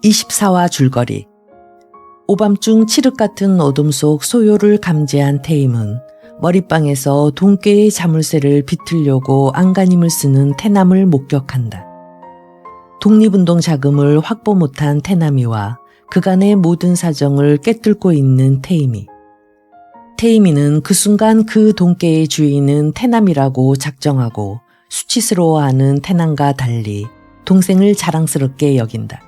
24화 줄거리. 오밤중 칠흑 같은 어둠 속 소요를 감지한 태임은 머리방에서 동꾀의 자물쇠를 비틀려고 안간힘을 쓰는 태남을 목격한다. 독립운동 자금을 확보 못한 태남이와 그간의 모든 사정을 꿰뚫고 있는 태임이. 태임이는 그 순간 그 동꾀의 주인은 태남이라고 작정하고 수치스러워하는 태남과 달리 동생을 자랑스럽게 여긴다.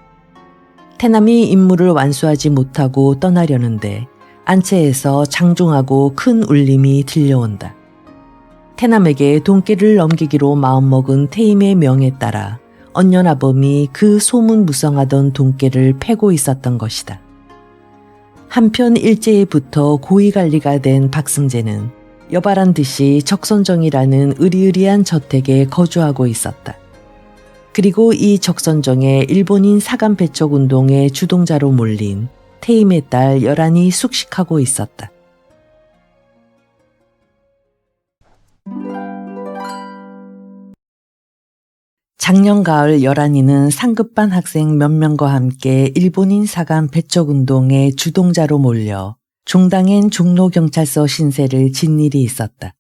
태남이 임무를 완수하지 못하고 떠나려는데 안채에서 장중하고 큰 울림이 들려온다. 태남에게 동꾀를 넘기기로 마음먹은 태임의 명에 따라 언년아범이 그 소문무성하던 동꾀를 패고 있었던 것이다. 한편 일제에부터 고위관리가 된 박승재는 여발한 듯이 적선정이라는 으리으리한 저택에 거주하고 있었다. 그리고 이 적선정에 일본인 사감 배척운동의 주동자로 몰린 태임의 딸 열한이 숙식하고 있었다. 작년 가을 열한이는 상급반 학생 몇 명과 함께 일본인 사감 배척운동의 주동자로 몰려 종당엔 종로경찰서 신세를 진 일이 있었다.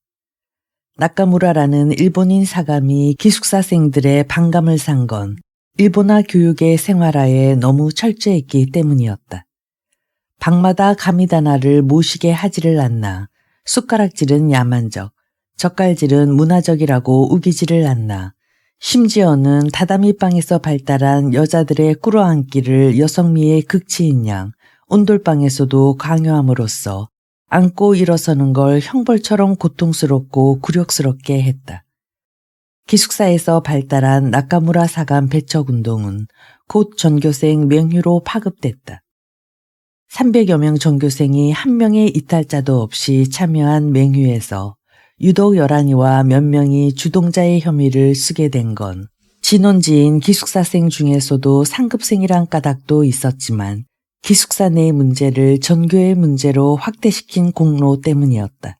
나카무라라는 일본인 사감이 기숙사생들의 반감을 산 건 일본화 교육의 생활화에 너무 철저했기 때문이었다. 방마다 가미다나를 모시게 하지를 않나, 숟가락질은 야만적, 젓갈질은 문화적이라고 우기지를 않나, 심지어는 다다미방에서 발달한 여자들의 꿇어앉기를 여성미의 극치인 양 온돌방에서도 강요함으로써 앉고 일어서는 걸 형벌처럼 고통스럽고 굴욕스럽게 했다. 기숙사에서 발달한 나카무라 사감 배척운동은 곧 전교생 명휴로 파급됐다. 300여 명 전교생이 한 명의 이탈자도 없이 참여한 맹휴에서 유독 열한이와 몇 명이 주동자의 혐의를 쓰게 된 건 진원지인 기숙사생 중에서도 상급생이란 까닭도 있었지만 기숙사 내 문제를 전교의 문제로 확대시킨 공로 때문이었다.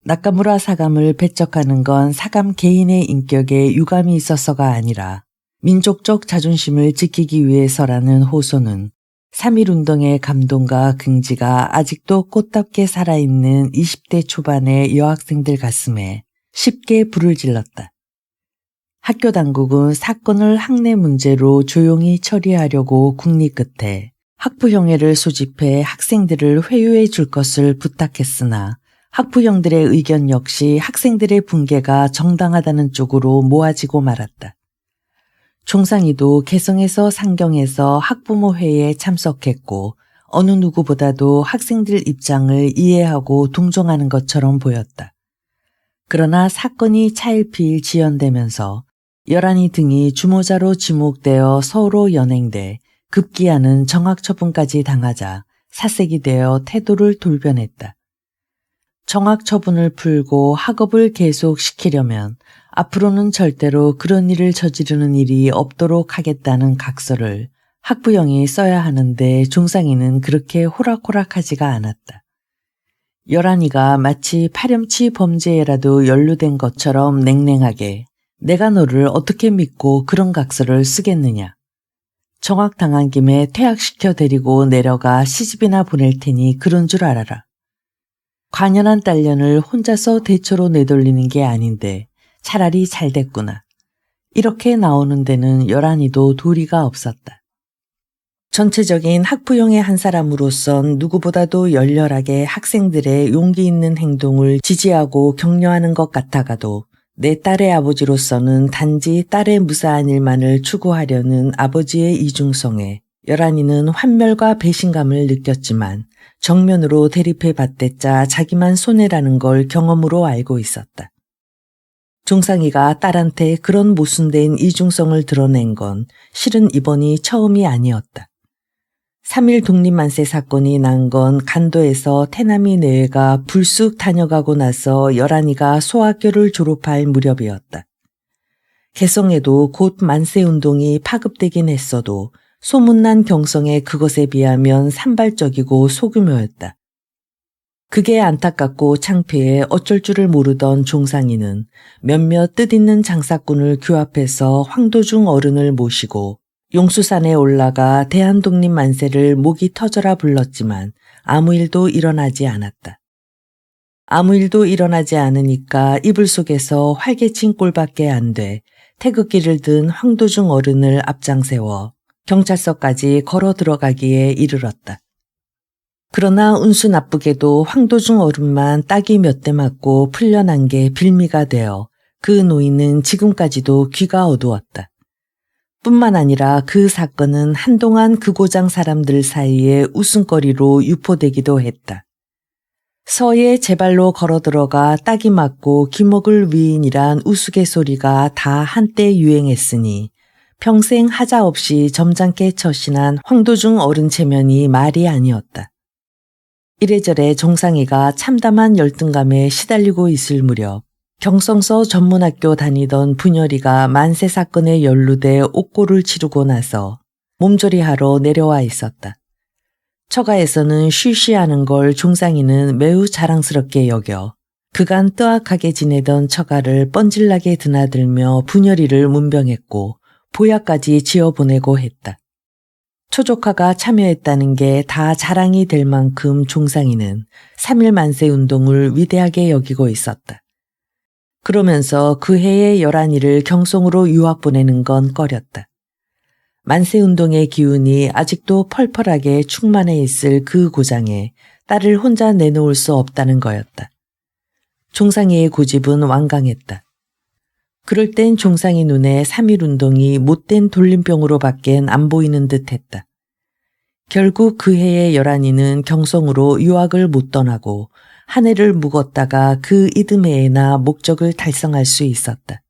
나카무라 사감을 배척하는 건 사감 개인의 인격에 유감이 있어서가 아니라 민족적 자존심을 지키기 위해서라는 호소는 3.1운동의 감동과 긍지가 아직도 꽃답게 살아있는 20대 초반의 여학생들 가슴에 쉽게 불을 질렀다. 학교 당국은 사건을 학내 문제로 조용히 처리하려고 궁리 끝에 학부형회를 소집해 학생들을 회유해 줄 것을 부탁했으나 학부형들의 의견 역시 학생들의 붕괴가 정당하다는 쪽으로 모아지고 말았다. 종상이도 개성에서 상경에서 학부모회에 참석했고 어느 누구보다도 학생들 입장을 이해하고 동정하는 것처럼 보였다. 그러나 사건이 차일피일 지연되면서 열한이 등이 주모자로 지목되어 서로 연행돼 급기야는 정학처분까지 당하자 사색이 되어 태도를 돌변했다. 정학처분을 풀고 학업을 계속시키려면 앞으로는 절대로 그런 일을 저지르는 일이 없도록 하겠다는 각서를 학부형이 써야 하는데 종상이는 그렇게 호락호락하지가 않았다. 열한이가 마치 파렴치 범죄에라도 연루된 것처럼 냉랭하게 내가 너를 어떻게 믿고 그런 각서를 쓰겠느냐. 정학당한 김에 퇴학시켜 데리고 내려가 시집이나 보낼 테니 그런 줄 알아라. 관연한 딸년을 혼자서 대처로 내돌리는 게 아닌데 차라리 잘 됐구나. 이렇게 나오는 데는 열한이도 도리가 없었다. 전체적인 학부형의 한 사람으로선 누구보다도 열렬하게 학생들의 용기 있는 행동을 지지하고 격려하는 것 같아가도 내 딸의 아버지로서는 단지 딸의 무사한 일만을 추구하려는 아버지의 이중성에 열한이는 환멸과 배신감을 느꼈지만 정면으로 대립해 봤댔자 자기만 손해라는 걸 경험으로 알고 있었다. 종상이가 딸한테 그런 모순된 이중성을 드러낸 건 실은 이번이 처음이 아니었다. 3.1 독립만세 사건이 난 건 간도에서 태남이 내외가 불쑥 다녀가고 나서 열한이가 소학교를 졸업할 무렵이었다. 개성에도 곧 만세운동이 파급되긴 했어도 소문난 경성의 그것에 비하면 산발적이고 소규모였다. 그게 안타깝고 창피해 어쩔 줄을 모르던 종상이는 몇몇 뜻있는 장사꾼을 규합해서 황도중 어른을 모시고 용수산에 올라가 대한독립 만세를 목이 터져라 불렀지만 아무 일도 일어나지 않았다. 아무 일도 일어나지 않으니까 이불 속에서 활개친 꼴밖에 안 돼 태극기를 든 황도중 어른을 앞장세워 경찰서까지 걸어 들어가기에 이르렀다. 그러나 운수 나쁘게도 황도중 어른만 따기 몇 대 맞고 풀려난 게 빌미가 되어 그 노인은 지금까지도 귀가 어두웠다. 뿐만 아니라 그 사건은 한동안 그 고장 사람들 사이에 웃음거리로 유포되기도 했다. 서에 제발로 걸어 들어가 따기 맞고 기먹을 위인이란 우스갯소리가 다 한때 유행했으니 평생 하자 없이 점잖게 처신한 황도중 어른 체면이 말이 아니었다. 이래저래 정상이가 참담한 열등감에 시달리고 있을 무렵 경성서 전문학교 다니던 분열이가 만세 사건에 연루돼 옥고를 치르고 나서 몸조리하러 내려와 있었다. 처가에서는 쉬쉬하는 걸 종상이는 매우 자랑스럽게 여겨 그간 뜨악하게 지내던 처가를 뻔질나게 드나들며 분열이를 문병했고 보약까지 지어보내고 했다. 초조카가 참여했다는 게 다 자랑이 될 만큼 종상이는 3.1 만세 운동을 위대하게 여기고 있었다. 그러면서 그 해의 11일을 경성으로 유학 보내는 건 꺼렸다. 만세운동의 기운이 아직도 펄펄하게 충만해 있을 그 고장에 딸을 혼자 내놓을 수 없다는 거였다. 종상이의 고집은 완강했다. 그럴 땐 종상이 눈에 3.1운동이 못된 돌림병으로 밖엔 안 보이는 듯 했다. 결국 그 해의 11이는 경성으로 유학을 못 떠나고 한 해를 묵었다가 그 이듬해에나 목적을 달성할 수 있었다.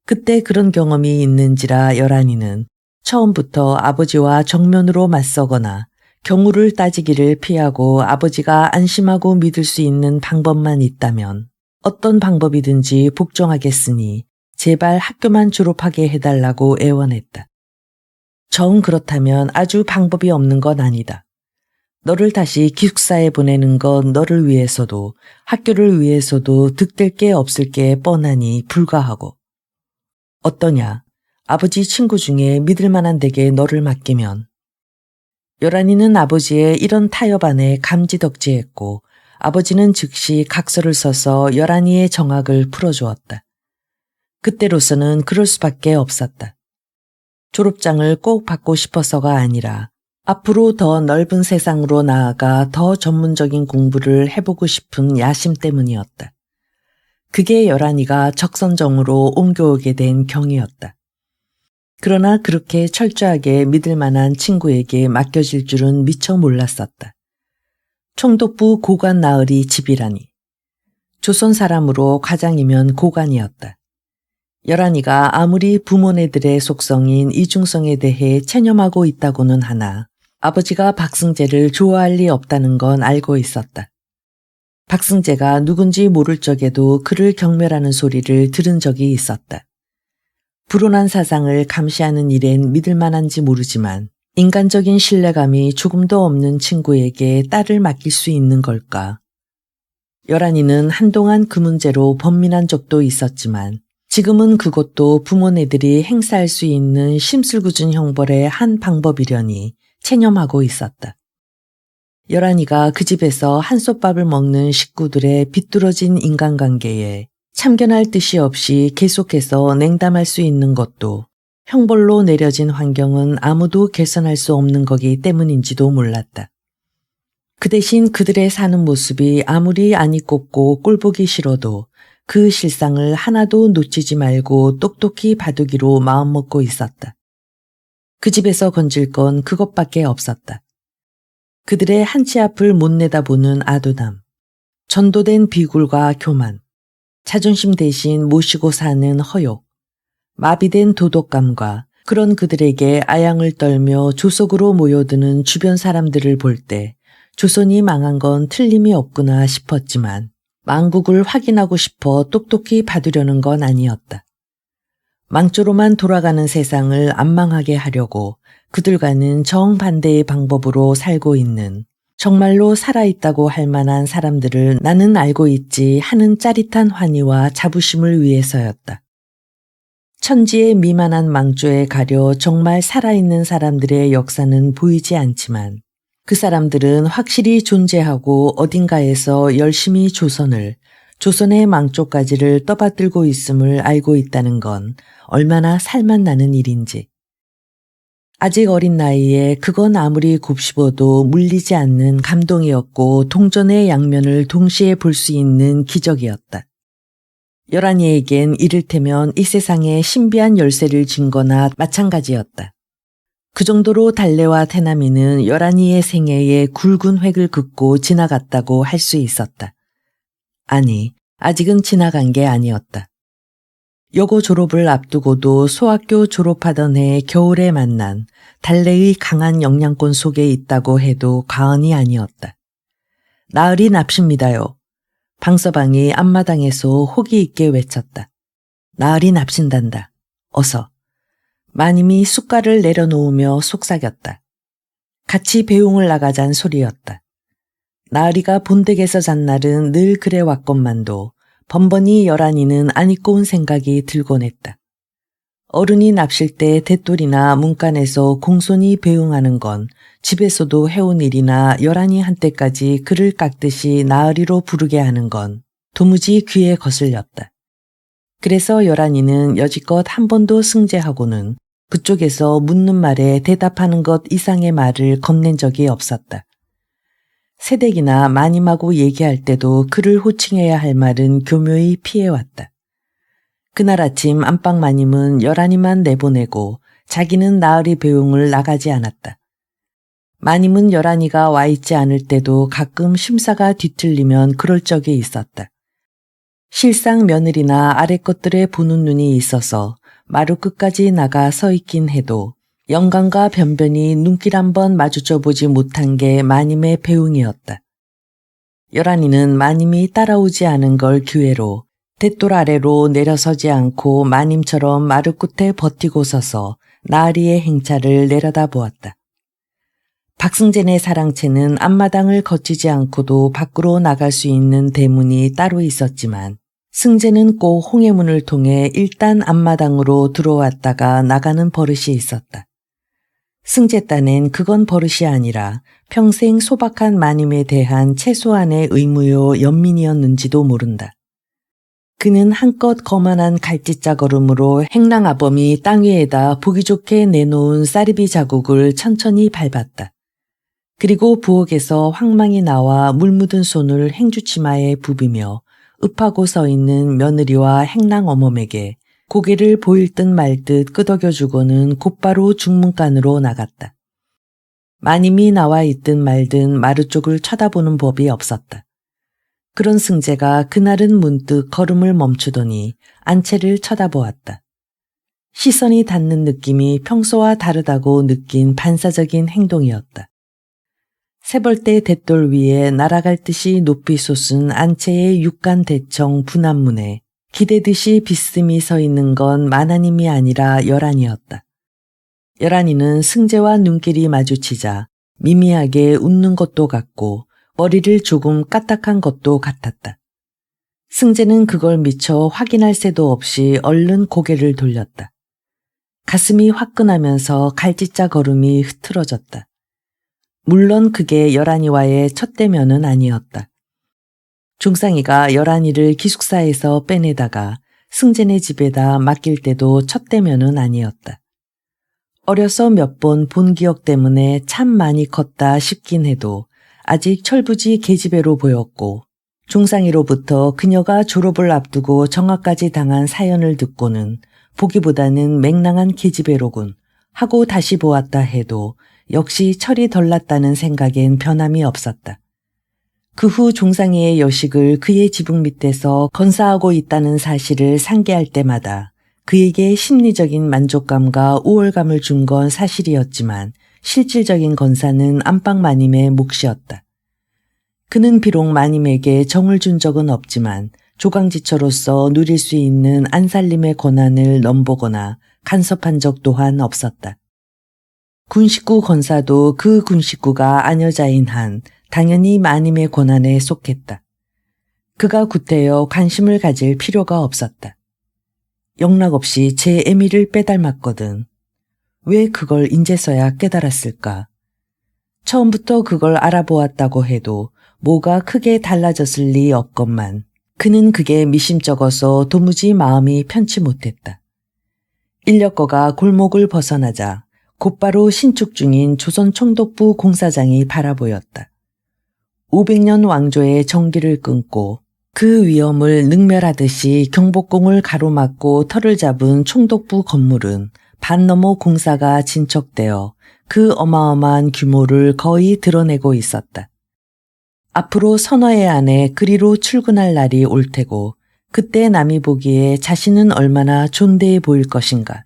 그때 그런 경험이 있는지라 11이는 처음부터 아버지와 정면으로 맞서거나 경우를 따지기를 피하고 아버지가 안심하고 믿을 수 있는 방법만 있다면 어떤 방법이든지 복종하겠으니 제발 학교만 졸업하게 해달라고 애원했다. 정 그렇다면 아주 방법이 없는 건 아니다. 너를 다시 기숙사에 보내는 건 너를 위해서도 학교를 위해서도 득될 게 없을 게 뻔하니 불가하고. 어떠냐? 아버지 친구 중에 믿을 만한 덱에 너를 맡기면. 11이는 아버지의 이런 타협 안에 감지덕지했고 아버지는 즉시 각서를 써서 11이의 정학을 풀어주었다. 그때로서는 그럴 수밖에 없었다. 졸업장을 꼭 받고 싶어서가 아니라 앞으로 더 넓은 세상으로 나아가 더 전문적인 공부를 해보고 싶은 야심 때문이었다. 그게 11이가 적선정으로 옮겨오게 된 경위였다. 그러나 그렇게 철저하게 믿을 만한 친구에게 맡겨질 줄은 미처 몰랐었다. 총독부 고관 나으리 집이라니. 조선 사람으로 가장이면 고관이었다. 11이가 아무리 부모네들의 속성인 이중성에 대해 체념하고 있다고는 하나 아버지가 박승재를 좋아할 리 없다는 건 알고 있었다. 박승재가 누군지 모를 적에도 그를 경멸하는 소리를 들은 적이 있었다. 불온한 사상을 감시하는 일엔 믿을 만한지 모르지만 인간적인 신뢰감이 조금도 없는 친구에게 딸을 맡길 수 있는 걸까? 11이는 한동안 그 문제로 번민한 적도 있었지만 지금은 그것도 부모네들이 행사할 수 있는 심술궂은 형벌의 한 방법이려니 체념하고 있었다. 11이가 그 집에서 한솥밥을 먹는 식구들의 비뚤어진 인간관계에 참견할 뜻이 없이 계속해서 냉담할 수 있는 것도 형벌로 내려진 환경은 아무도 개선할 수 없는 거기 때문인지도 몰랐다. 그 대신 그들의 사는 모습이 아무리 안이 꼽고 꼴보기 싫어도 그 실상을 하나도 놓치지 말고 똑똑히 봐두기로 마음먹고 있었다. 그 집에서 건질 건 그것밖에 없었다. 그들의 한치 앞을 못 내다보는 아도남, 전도된 비굴과 교만, 자존심 대신 모시고 사는 허욕, 마비된 도덕감과 그런 그들에게 아양을 떨며 조속으로 모여드는 주변 사람들을 볼 때 조선이 망한 건 틀림이 없구나 싶었지만 망국을 확인하고 싶어 똑똑히 봐두려는 건 아니었다. 망조로만 돌아가는 세상을 안 망하게 하려고 그들과는 정반대의 방법으로 살고 있는 정말로 살아있다고 할 만한 사람들을 나는 알고 있지 하는 짜릿한 환희와 자부심을 위해서였다. 천지의 미만한 망조에 가려 정말 살아있는 사람들의 역사는 보이지 않지만 그 사람들은 확실히 존재하고 어딘가에서 열심히 조선의 망조까지를 떠받들고 있음을 알고 있다는 건 얼마나 살맛나는 일인지. 아직 어린 나이에 그건 아무리 곱씹어도 물리지 않는 감동이었고 동전의 양면을 동시에 볼 수 있는 기적이었다. 열한이에겐 이를테면 이 세상에 신비한 열쇠를 쥔 거나 마찬가지였다. 그 정도로 달래와 태남이는 열한이의 생애에 굵은 획을 긋고 지나갔다고 할 수 있었다. 아니, 아직은 지나간 게 아니었다. 여고 졸업을 앞두고도 소학교 졸업하던 해 겨울에 만난 달래의 강한 영양권 속에 있다고 해도 과언이 아니었다. 나으리 납십니다요. 방서방이 앞마당에서 호기 있게 외쳤다. 나으리 납신단다. 어서. 마님이 숟갈을 내려놓으며 속삭였다. 같이 배웅을 나가잔 소리였다. 나으리가 본댁에서 잔 날은 늘 그래 왔건만도 번번이 열한이는 안 잊고 온 생각이 들곤 했다. 어른이 납실 때 대돌이나 문간에서 공손히 배웅하는 건 집에서도 해온 일이나 열한이 한때까지 그를 깎듯이 나으리로 부르게 하는 건 도무지 귀에 거슬렸다. 그래서 열한이는 여지껏 한 번도 승재하고는 그쪽에서 묻는 말에 대답하는 것 이상의 말을 건넨 적이 없었다. 새댁이나 마님하고 얘기할 때도 그를 호칭해야 할 말은 교묘히 피해왔다. 그날 아침 안방 마님은 열한이만 내보내고 자기는 나으리 배웅을 나가지 않았다. 마님은 열한이가 와 있지 않을 때도 가끔 심사가 뒤틀리면 그럴 적이 있었다. 실상 며느리나 아래 것들에 보는 눈이 있어서 마루 끝까지 나가 서 있긴 해도 영감과 변변이 눈길 한번 마주쳐 보지 못한 게 마님의 배웅이었다. 열한이는 마님이 따라오지 않은 걸 기회로 대돌 아래로 내려서지 않고 마님처럼 마루 끝에 버티고 서서 나으리의 행차를 내려다보았다. 박승진의 사랑채는 앞마당을 거치지 않고도 밖으로 나갈 수 있는 대문이 따로 있었지만 승재는 꼭 홍해문을 통해 일단 앞마당으로 들어왔다가 나가는 버릇이 있었다. 승재 딴엔 그건 버릇이 아니라 평생 소박한 마님에 대한 최소한의 의무요 연민이었는지도 모른다. 그는 한껏 거만한 갈짓자 걸음으로 행랑아범이 땅 위에다 보기 좋게 내놓은 쌀이비 자국을 천천히 밟았다. 그리고 부엌에서 황망이 나와 물 묻은 손을 행주치마에 부비며 읍하고 서 있는 며느리와 행랑어멈에게 고개를 보일 듯 말 듯 끄덕여주고는 곧바로 중문간으로 나갔다. 마님이 나와 있든 말든 마루 쪽을 쳐다보는 법이 없었다. 그런 승재가 그날은 문득 걸음을 멈추더니 안채를 쳐다보았다. 시선이 닿는 느낌이 평소와 다르다고 느낀 반사적인 행동이었다. 세벌대 돛돌 위에 날아갈 듯이 높이 솟은 안채의 육간 대청 분안문에 기대듯이 비스듬히 서 있는 건 마나님이 아니라 열한이었다. 열한이는 승재와 눈길이 마주치자 미미하게 웃는 것도 같고 머리를 조금 까딱한 것도 같았다. 승재는 그걸 미처 확인할 새도 없이 얼른 고개를 돌렸다. 가슴이 화끈하면서 갈짓자 걸음이 흐트러졌다. 물론 그게 열한이와의 첫 대면은 아니었다. 종상이가 열한이를 기숙사에서 빼내다가 승재네 집에다 맡길 때도 첫 대면은 아니었다. 어려서 몇 번 본 기억 때문에 참 많이 컸다 싶긴 해도 아직 철부지 계집애로 보였고 종상이로부터 그녀가 졸업을 앞두고 정학까지 당한 사연을 듣고는 보기보다는 맹랑한 계집애로군 하고 다시 보았다 해도 역시 철이 덜 났다는 생각엔 변함이 없었다. 그 후 종상이의 여식을 그의 지붕 밑에서 건사하고 있다는 사실을 상기할 때마다 그에게 심리적인 만족감과 우월감을 준 건 사실이었지만 실질적인 건사는 안방 마님의 몫이었다. 그는 비록 마님에게 정을 준 적은 없지만 조강지처로서 누릴 수 있는 안살림의 권한을 넘보거나 간섭한 적 또한 없었다. 군식구 건사도 그 군식구가 아녀자인 한 당연히 마님의 권한에 속했다. 그가 구태여 관심을 가질 필요가 없었다. 영락없이 제 애미를 빼닮았거든. 왜 그걸 인제서야 깨달았을까? 처음부터 그걸 알아보았다고 해도 뭐가 크게 달라졌을 리 없건만 그는 그게 미심쩍어서 도무지 마음이 편치 못했다. 인력거가 골목을 벗어나자 곧바로 신축 중인 조선총독부 공사장이 바라보였다. 500년 왕조의 정기를 끊고 그 위험을 능멸하듯이 경복궁을 가로막고 터를 잡은 총독부 건물은 반 너머 공사가 진척되어 그 어마어마한 규모를 거의 드러내고 있었다. 앞으로 서너해 안에 그리로 출근할 날이 올 테고 그때 남이 보기에 자신은 얼마나 존대해 보일 것인가.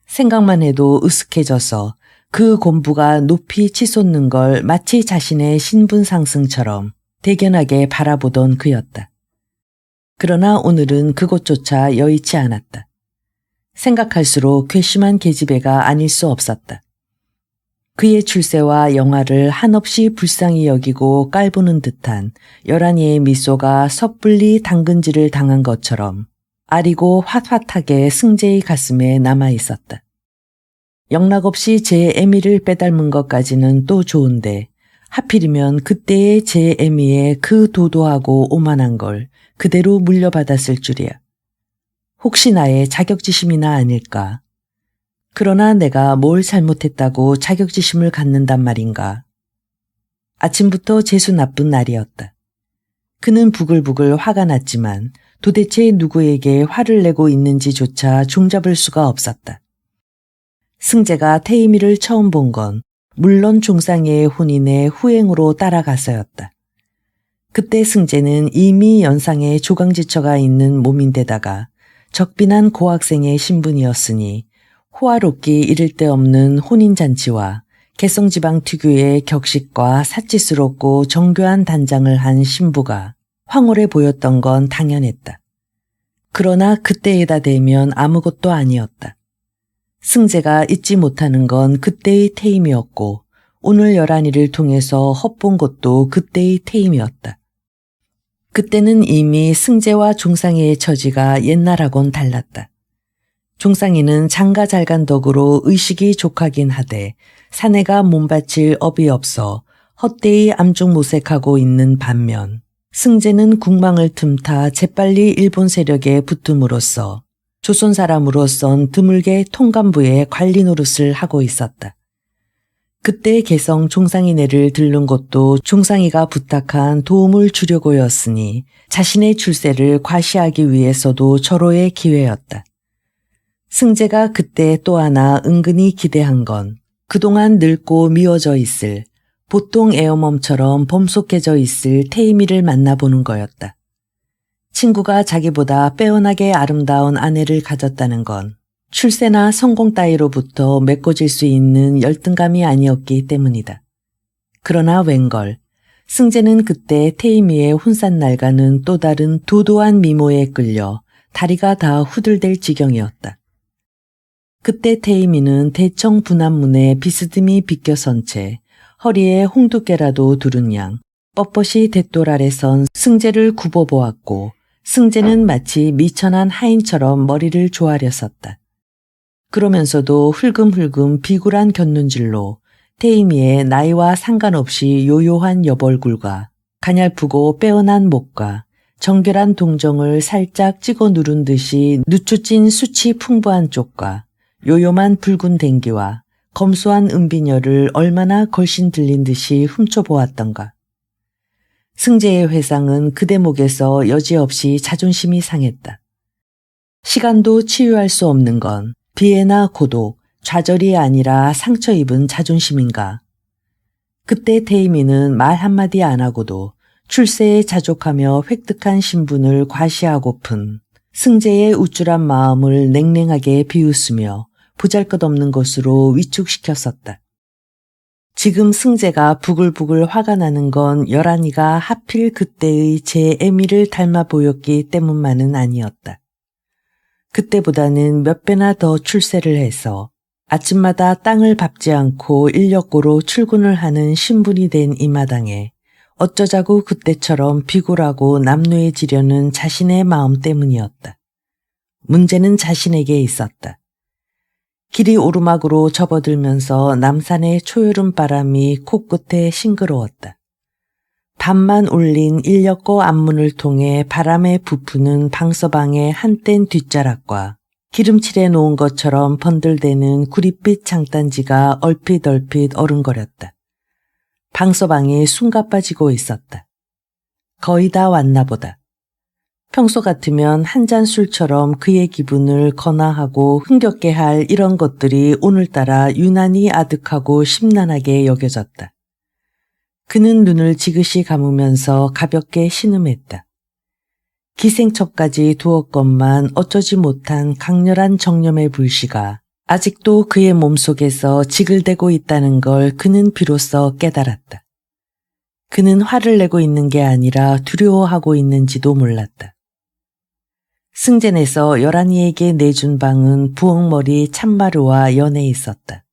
생각만 해도 으쓱해져서 그 곤부가 높이 치솟는 걸 마치 자신의 신분 상승처럼 대견하게 바라보던 그였다. 그러나 오늘은 그것조차 여의치 않았다. 생각할수록 괘씸한 계집애가 아닐 수 없었다. 그의 출세와 영화를 한없이 불쌍히 여기고 깔보는 듯한 열한이의 미소가 섣불리 당근질을 당한 것처럼 아리고 핫핫하게 승재의 가슴에 남아 있었다. 영락없이 제 애미를 빼닮은 것까지는 또 좋은데 하필이면 그때의 제 애미의 그 도도하고 오만한 걸 그대로 물려받았을 줄이야. 혹시 나의 자격지심이나 아닐까? 그러나 내가 뭘 잘못했다고 자격지심을 갖는단 말인가? 아침부터 재수 나쁜 날이었다. 그는 부글부글 화가 났지만 도대체 누구에게 화를 내고 있는지조차 종잡을 수가 없었다. 승재가 태임이를 처음 본 건 물론 종상이의 혼인의 후행으로 따라가서였다. 그때 승재는 이미 연상에 조강지처가 있는 몸인데다가 적빈한 고학생의 신분이었으니 호화롭기 이를 데 없는 혼인잔치와 개성지방 특유의 격식과 사치스럽고 정교한 단장을 한 신부가 황홀해 보였던 건 당연했다. 그러나 그때에다 대면 아무것도 아니었다. 승재가 잊지 못하는 건 그때의 태임이었고 오늘 열한이를 통해서 헛본 것도 그때의 태임이었다. 그때는 이미 승재와 종상이의 처지가 옛날하곤 달랐다. 종상이는 장가 잘 간 덕으로 의식이 족하긴 하되 사내가 몸바칠 업이 없어 헛되이 암중모색하고 있는 반면 승재는 국망을 틈타 재빨리 일본 세력에 붙음으로써 조선 사람으로선 드물게 통감부의 관리 노릇을 하고 있었다. 그때 개성 종상이네를 들른 것도 종상이가 부탁한 도움을 주려고였으니 자신의 출세를 과시하기 위해서도 절호의 기회였다. 승재가 그때 또 하나 은근히 기대한 건 그동안 늙고 미워져 있을 보통 애어멈처럼 범속해져 있을 태임이를 만나보는 거였다. 친구가 자기보다 빼어나게 아름다운 아내를 가졌다는 건 출세나 성공 따위로부터 메꿔질 수 있는 열등감이 아니었기 때문이다. 그러나 웬걸 승재는 그때 태임이의 혼산날과는 또 다른 도도한 미모에 끌려 다리가 다 후들댈 지경이었다. 그때 태임이는 대청 분한문에 비스듬히 비껴선 채 허리에 홍두깨라도 두른 양 뻣뻣이 대돌 아래 선 승재를 굽어보았고 승재는 마치 미천한 하인처럼 머리를 조아렸었다. 그러면서도 흘금흘금 비굴한 곁눈질로 태임이의 나이와 상관없이 요요한 여벌굴과 가냘프고 빼어난 목과 정결한 동정을 살짝 찍어 누른 듯이 누추찐 수치 풍부한 쪽과 요요만 붉은 댕기와 검소한 은비녀를 얼마나 걸씬 들린 듯이 훔쳐보았던가. 승재의 회상은 그 대목에서 여지없이 자존심이 상했다. 시간도 치유할 수 없는 건 비애나 고독, 좌절이 아니라 상처 입은 자존심인가. 그때 태임이는 말 한마디 안 하고도 출세에 자족하며 획득한 신분을 과시하고픈 승재의 우쭐한 마음을 냉랭하게 비웃으며 보잘것없는 것으로 위축시켰었다. 지금 승재가 부글부글 화가 나는 건 열한이가 하필 그때의 제 애미를 닮아 보였기 때문만은 아니었다. 그때보다는 몇 배나 더 출세를 해서 아침마다 땅을 밟지 않고 인력거로 출근을 하는 신분이 된 이 마당에 어쩌자고 그때처럼 비굴하고 남루해지려는 자신의 마음 때문이었다. 문제는 자신에게 있었다. 길이 오르막으로 접어들면서 남산의 초여름 바람이 코끝에 싱그러웠다. 밤만 울린 인력거 앞문을 통해 바람에 부푸는 방서방의 한뗀 뒷자락과 기름칠해 놓은 것처럼 번들대는 구릿빛 장단지가 얼핏얼핏 어른거렸다. 방서방이 숨가빠지고 있었다. 거의 다 왔나 보다. 평소 같으면 한 잔 술처럼 그의 기분을 건화하고 흥겹게 할 이런 것들이 오늘따라 유난히 아득하고 심란하게 여겨졌다. 그는 눈을 지그시 감으면서 가볍게 신음했다. 기생첩까지 두었건만 어쩌지 못한 강렬한 정념의 불씨가 아직도 그의 몸속에서 지글대고 있다는 걸 그는 비로소 깨달았다. 그는 화를 내고 있는 게 아니라 두려워하고 있는지도 몰랐다. 승전에서 열한이에게 내준 방은 부엌머리 참마루와 연해 있었다.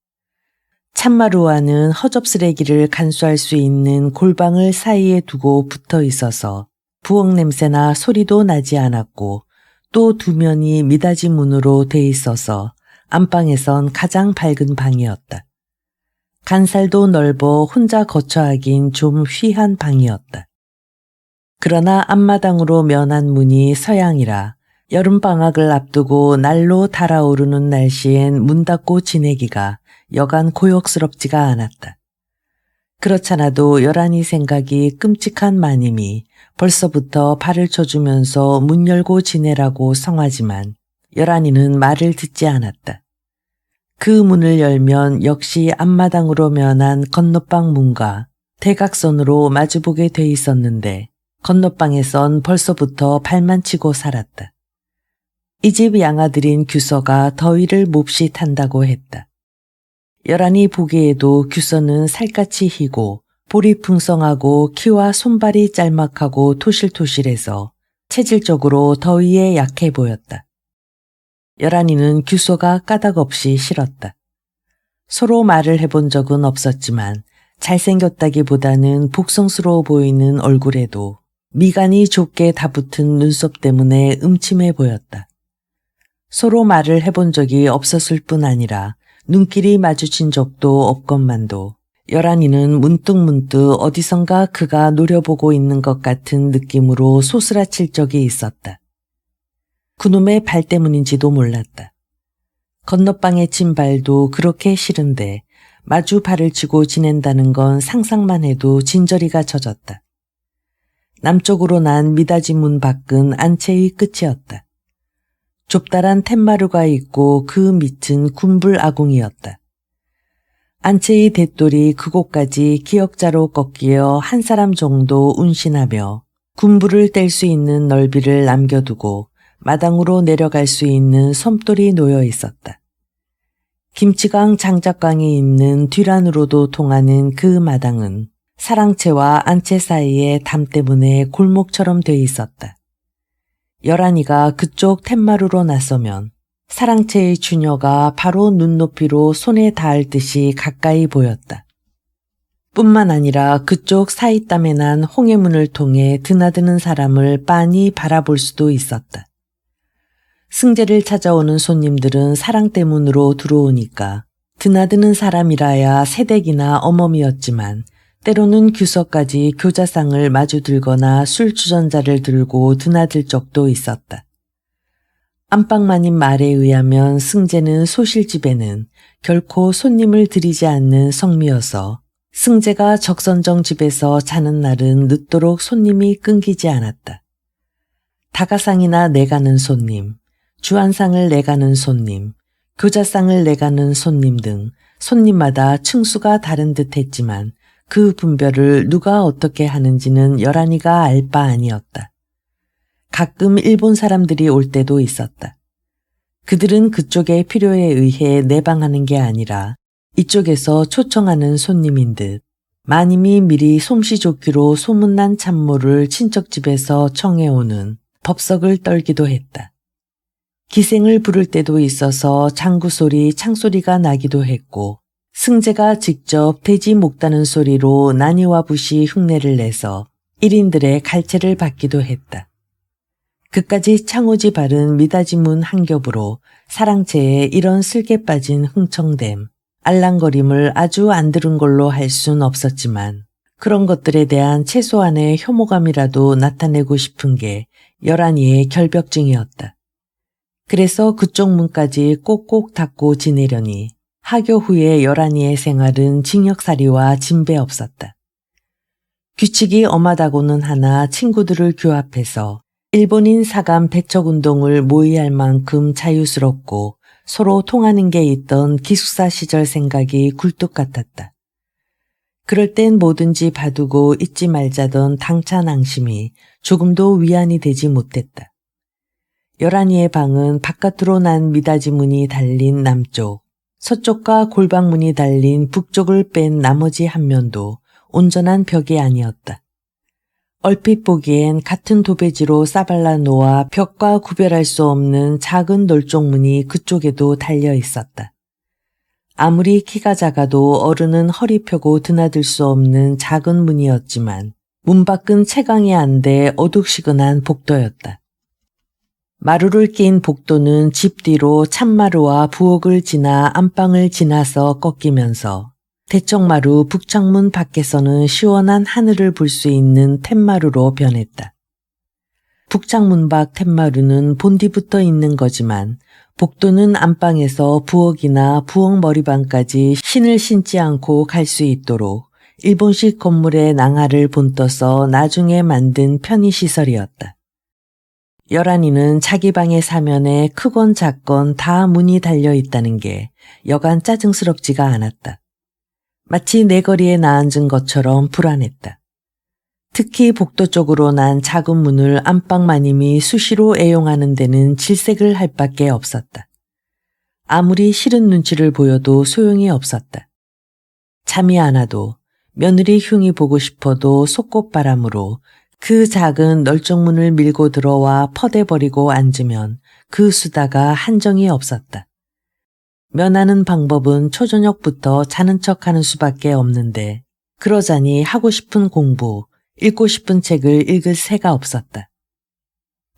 참마루와는 허접쓰레기를 간수할 수 있는 골방을 사이에 두고 붙어 있어서 부엌 냄새나 소리도 나지 않았고 또 두 면이 미닫이 문으로 돼 있어서 안방에선 가장 밝은 방이었다. 간살도 넓어 혼자 거처하긴 좀 휘한 방이었다. 그러나 앞마당으로 면한 문이 서양이라 여름방학을 앞두고 날로 달아오르는 날씨엔 문 닫고 지내기가 여간 고역스럽지가 않았다. 그렇잖아도 열한이 생각이 끔찍한 마님이 벌써부터 발을 쳐주면서 문 열고 지내라고 성하지만 열한이는 말을 듣지 않았다. 그 문을 열면 역시 앞마당으로 면한 건너방 문과 대각선으로 마주보게 돼 있었는데 건너방에선 벌써부터 발만 치고 살았다. 이 집 양아들인 규서가 더위를 몹시 탄다고 했다. 열한이 보기에도 규서는 살갗이 희고 볼이 풍성하고 키와 손발이 짤막하고 토실토실해서 체질적으로 더위에 약해 보였다. 열한이는 규서가 까닭없이 싫었다. 서로 말을 해본 적은 없었지만 잘생겼다기보다는 복성스러워 보이는 얼굴에도 미간이 좁게 다붙은 눈썹 때문에 음침해 보였다. 서로 말을 해본 적이 없었을 뿐 아니라 눈길이 마주친 적도 없건만도 열한이는 문득문득 어디선가 그가 노려보고 있는 것 같은 느낌으로 소스라칠 적이 있었다. 그놈의 발 때문인지도 몰랐다. 건너방에 친 발도 그렇게 싫은데 마주 발을 치고 지낸다는 건 상상만 해도 진저리가 젖었다. 남쪽으로 난 미닫이 문 밖은 안채의 끝이었다. 좁다란 툇마루가 있고 그 밑은 군불 아궁이었다. 안채의 돛돌이 그곳까지 기역자로 꺾이어 한 사람 정도 운신하며 군불을 뗄 수 있는 넓이를 남겨두고 마당으로 내려갈 수 있는 섬돌이 놓여 있었다. 김치강 장작강이 있는 뒤란으로도 통하는 그 마당은 사랑채와 안채 사이에 담 때문에 골목처럼 돼 있었다. 열한이가 그쪽 툇마루로 나서면 사랑채의 주녀가 바로 눈높이로 손에 닿을 듯이 가까이 보였다. 뿐만 아니라 그쪽 사이땀에 난 홍해문을 통해 드나드는 사람을 빤히 바라볼 수도 있었다. 승제를 찾아오는 손님들은 사랑대문으로 들어오니까 드나드는 사람이라야 새댁이나 어멈이었지만 때로는 규서까지 교자상을 마주 들거나 술주전자를 들고 드나들 적도 있었다. 안방마님 말에 의하면 승제는 소실집에는 결코 손님을 들이지 않는 성미여서 승제가 적선정 집에서 자는 날은 늦도록 손님이 끊기지 않았다. 다가상이나 내가는 손님, 주안상을 내가는 손님, 교자상을 내가는 손님 등 손님마다 층수가 다른 듯 했지만 그 분별을 누가 어떻게 하는지는 열한이가 알 바 아니었다. 가끔 일본 사람들이 올 때도 있었다. 그들은 그쪽의 필요에 의해 내방하는 게 아니라 이쪽에서 초청하는 손님인 듯 마님이 미리 솜씨 좋기로 소문난 참모를 친척집에서 청해오는 법석을 떨기도 했다. 기생을 부를 때도 있어서 장구소리, 창소리가 나기도 했고 승제가 직접 돼지 목다는 소리로 난이와 부시 흉내를 내서 1인들의 갈채를 받기도 했다. 그까지 창호지 바른 미닫이문 한 겹으로 사랑채에 이런 슬게 빠진 흥청됨, 알랑거림을 아주 안 들은 걸로 할 순 없었지만 그런 것들에 대한 최소한의 혐오감이라도 나타내고 싶은 게 열한이의 결벽증이었다. 그래서 그쪽 문까지 꼭꼭 닫고 지내려니 하교 후에 열한이의 생활은 징역살이와 진배 없었다. 규칙이 엄하다고는 하나 친구들을 규합해서 일본인 사감 배척운동을 모의할 만큼 자유스럽고 서로 통하는 게 있던 기숙사 시절 생각이 굴뚝 같았다. 그럴 땐 뭐든지 봐두고 잊지 말자던 당찬 앙심이 조금도 위안이 되지 못했다. 열한이의 방은 바깥으로 난 미닫이 문이 달린 남쪽, 서쪽과 골방문이 달린 북쪽을 뺀 나머지 한 면도 온전한 벽이 아니었다. 얼핏 보기엔 같은 도배지로 싸발라 놓아 벽과 구별할 수 없는 작은 널쪽문이 그쪽에도 달려 있었다. 아무리 키가 작아도 어른은 허리 펴고 드나들 수 없는 작은 문이었지만 문 밖은 채광이 안 돼 어둑시근한 복도였다. 마루를 낀 복도는 집 뒤로 참마루와 부엌을 지나 안방을 지나서 꺾이면서 대청마루 북창문 밖에서는 시원한 하늘을 볼 수 있는 툇마루로 변했다. 북창문 밖 툇마루는 본디붙어 있는 거지만 복도는 안방에서 부엌이나 부엌 머리방까지 신을 신지 않고 갈 수 있도록 일본식 건물의 낭하를 본떠서 나중에 만든 편의시설이었다. 열한이는 자기 방의 사면에 크건 작건 다 문이 달려 있다는 게 여간 짜증스럽지가 않았다. 마치 내 거리에 나앉은 것처럼 불안했다. 특히 복도 쪽으로 난 작은 문을 안방 마님이 수시로 애용하는 데는 질색을 할 밖에 없었다. 아무리 싫은 눈치를 보여도 소용이 없었다. 잠이 안 와도 며느리 흉이 보고 싶어도 속꽃바람으로 그 작은 널쩍문을 밀고 들어와 퍼대버리고 앉으면 그 수다가 한정이 없었다. 면하는 방법은 초저녁부터 자는 척하는 수밖에 없는데 그러자니 하고 싶은 공부, 읽고 싶은 책을 읽을 새가 없었다.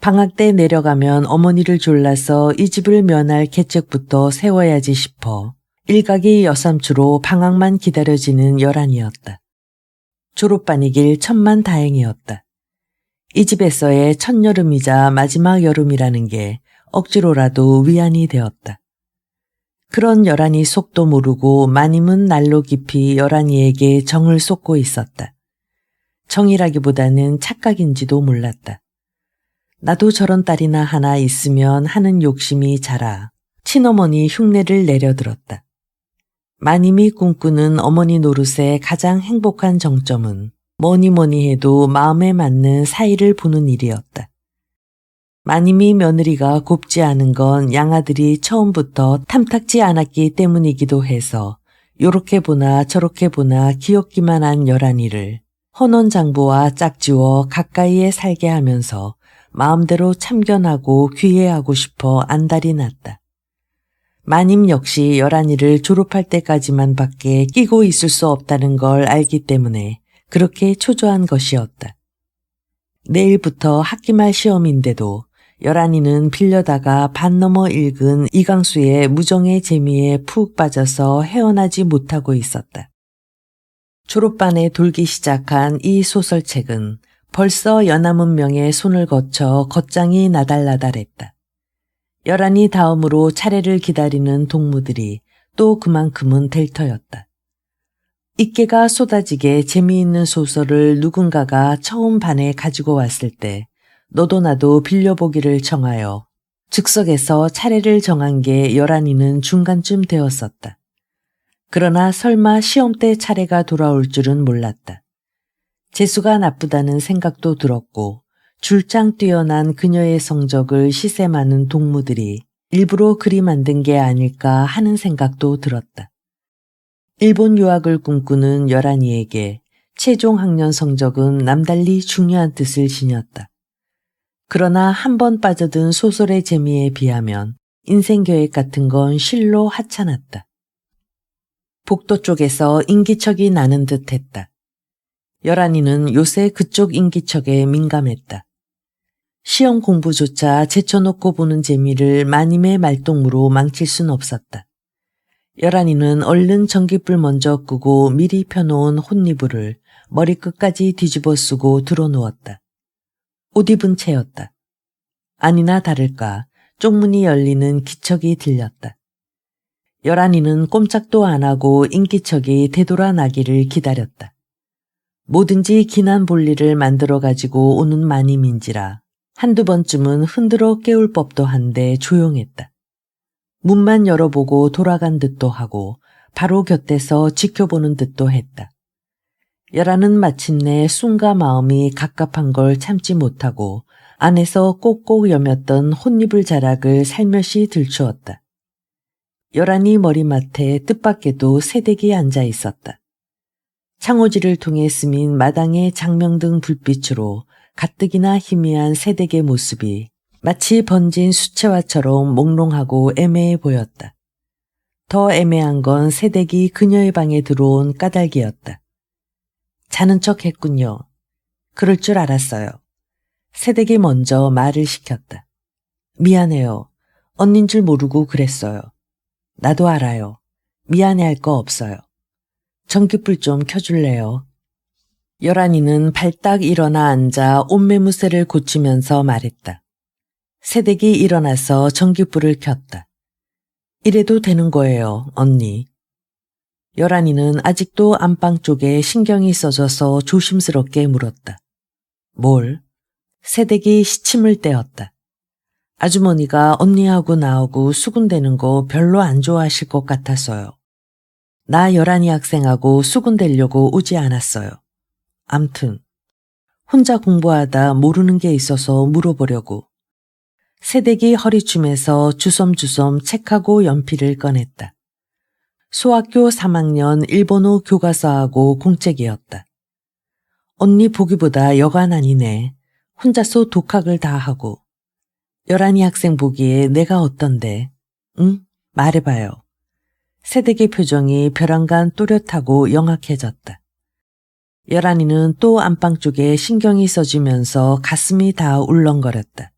방학 때 내려가면 어머니를 졸라서 이 집을 면할 계책부터 세워야지 싶어 일각이 여삼추로 방학만 기다려지는 열한이었다. 졸업반이길 천만다행이었다. 이 집에서의 첫 여름이자 마지막 여름이라는 게 억지로라도 위안이 되었다. 그런 열한이 속도 모르고 마님은 날로 깊이 열한이에게 정을 쏟고 있었다. 정이라기보다는 착각인지도 몰랐다. 나도 저런 딸이나 하나 있으면 하는 욕심이 자라 친어머니 흉내를 내려들었다. 마님이 꿈꾸는 어머니 노릇의 가장 행복한 정점은 뭐니 해도 마음에 맞는 사이를 보는 일이었다. 마님이 며느리가 곱지 않은 건 양아들이 처음부터 탐탁지 않았기 때문이기도 해서 요렇게 보나 저렇게 보나 귀엽기만 한 열한이를 헌원장부와 짝지워 가까이에 살게 하면서 마음대로 참견하고 귀해하고 싶어 안달이 났다. 마님 역시 열한이를 졸업할 때까지만 밖에 끼고 있을 수 없다는 걸 알기 때문에 그렇게 초조한 것이었다. 내일부터 학기말 시험인데도 열한이는 빌려다가 반 넘어 읽은 이강수의 무정의 재미에 푹 빠져서 헤어나지 못하고 있었다. 졸업반에 돌기 시작한 이 소설책은 벌써 연암문명의 손을 거쳐 겉장이 나달나달했다. 열한이 다음으로 차례를 기다리는 동무들이 또 그만큼은 될 터였다. 입개가 쏟아지게 재미있는 소설을 누군가가 처음 반에 가지고 왔을 때 너도 나도 빌려보기를 청하여 즉석에서 차례를 정한 게 열한이는 중간쯤 되었었다. 그러나 설마 시험 때 차례가 돌아올 줄은 몰랐다. 재수가 나쁘다는 생각도 들었고 줄장 뛰어난 그녀의 성적을 시샘하는 동무들이 일부러 그리 만든 게 아닐까 하는 생각도 들었다. 일본 유학을 꿈꾸는 열한이에게 최종 학년 성적은 남달리 중요한 뜻을 지녔다. 그러나 한 번 빠져든 소설의 재미에 비하면 인생 계획 같은 건 실로 하찮았다. 복도 쪽에서 인기척이 나는 듯 했다. 열한이는 요새 그쪽 인기척에 민감했다. 시험 공부조차 제쳐놓고 보는 재미를 마님의 말동무로 망칠 순 없었다. 열한이는 얼른 전깃불 먼저 끄고 미리 펴놓은 혼이불을 머리끝까지 뒤집어 쓰고 들어누웠다. 옷 입은 채였다. 아니나 다를까 쪽문이 열리는 기척이 들렸다. 열한이는 꼼짝도 안 하고 인기척이 되돌아 나기를 기다렸다. 뭐든지 기난 볼일을 만들어 가지고 오는 마님인지라 한두 번쯤은 흔들어 깨울 법도 한데 조용했다. 문만 열어보고 돌아간 듯도 하고 바로 곁에서 지켜보는 듯도 했다. 열한은 마침내 숨과 마음이 갑갑한 걸 참지 못하고 안에서 꼭꼭 여몄던 혼이불 자락을 살며시 들추었다. 열한이 머리맡에 뜻밖에도 새댁이 앉아 있었다. 창호지를 통해 스민 마당의 장명등 불빛으로 가뜩이나 희미한 새댁의 모습이 마치 번진 수채화처럼 몽롱하고 애매해 보였다. 더 애매한 건 새댁이 그녀의 방에 들어온 까닭이었다. 자는 척 했군요. 그럴 줄 알았어요. 새댁이 먼저 말을 시켰다. 미안해요. 언닌 줄 모르고 그랬어요. 나도 알아요. 미안해할 거 없어요. 전깃불 좀 켜줄래요? 열한이는 발딱 일어나 앉아 옷매무새를 고치면서 말했다. 새댁이 일어나서 전깃불을 켰다. 이래도 되는 거예요, 언니. 열한이는 아직도 안방 쪽에 신경이 써져서 조심스럽게 물었다. 뭘? 새댁이 시침을 떼었다. 아주머니가 언니하고 나하고 수군대는 거 별로 안 좋아하실 것 같아서요. 나 열한이 학생하고 수군대려고 오지 않았어요. 암튼 혼자 공부하다 모르는 게 있어서 물어보려고. 새댁이 허리춤에서 주섬주섬 책하고 연필을 꺼냈다. 소학교 3학년 일본어 교과서하고 공책이었다. 언니 보기보다 여간 아니네. 혼자서 독학을 다 하고. 열한이 학생 보기에 내가 어떤데? 응? 말해봐요. 새댁의 표정이 벼랑간 또렷하고 영악해졌다. 열한이는 또 안방 쪽에 신경이 써지면서 가슴이 다 울렁거렸다.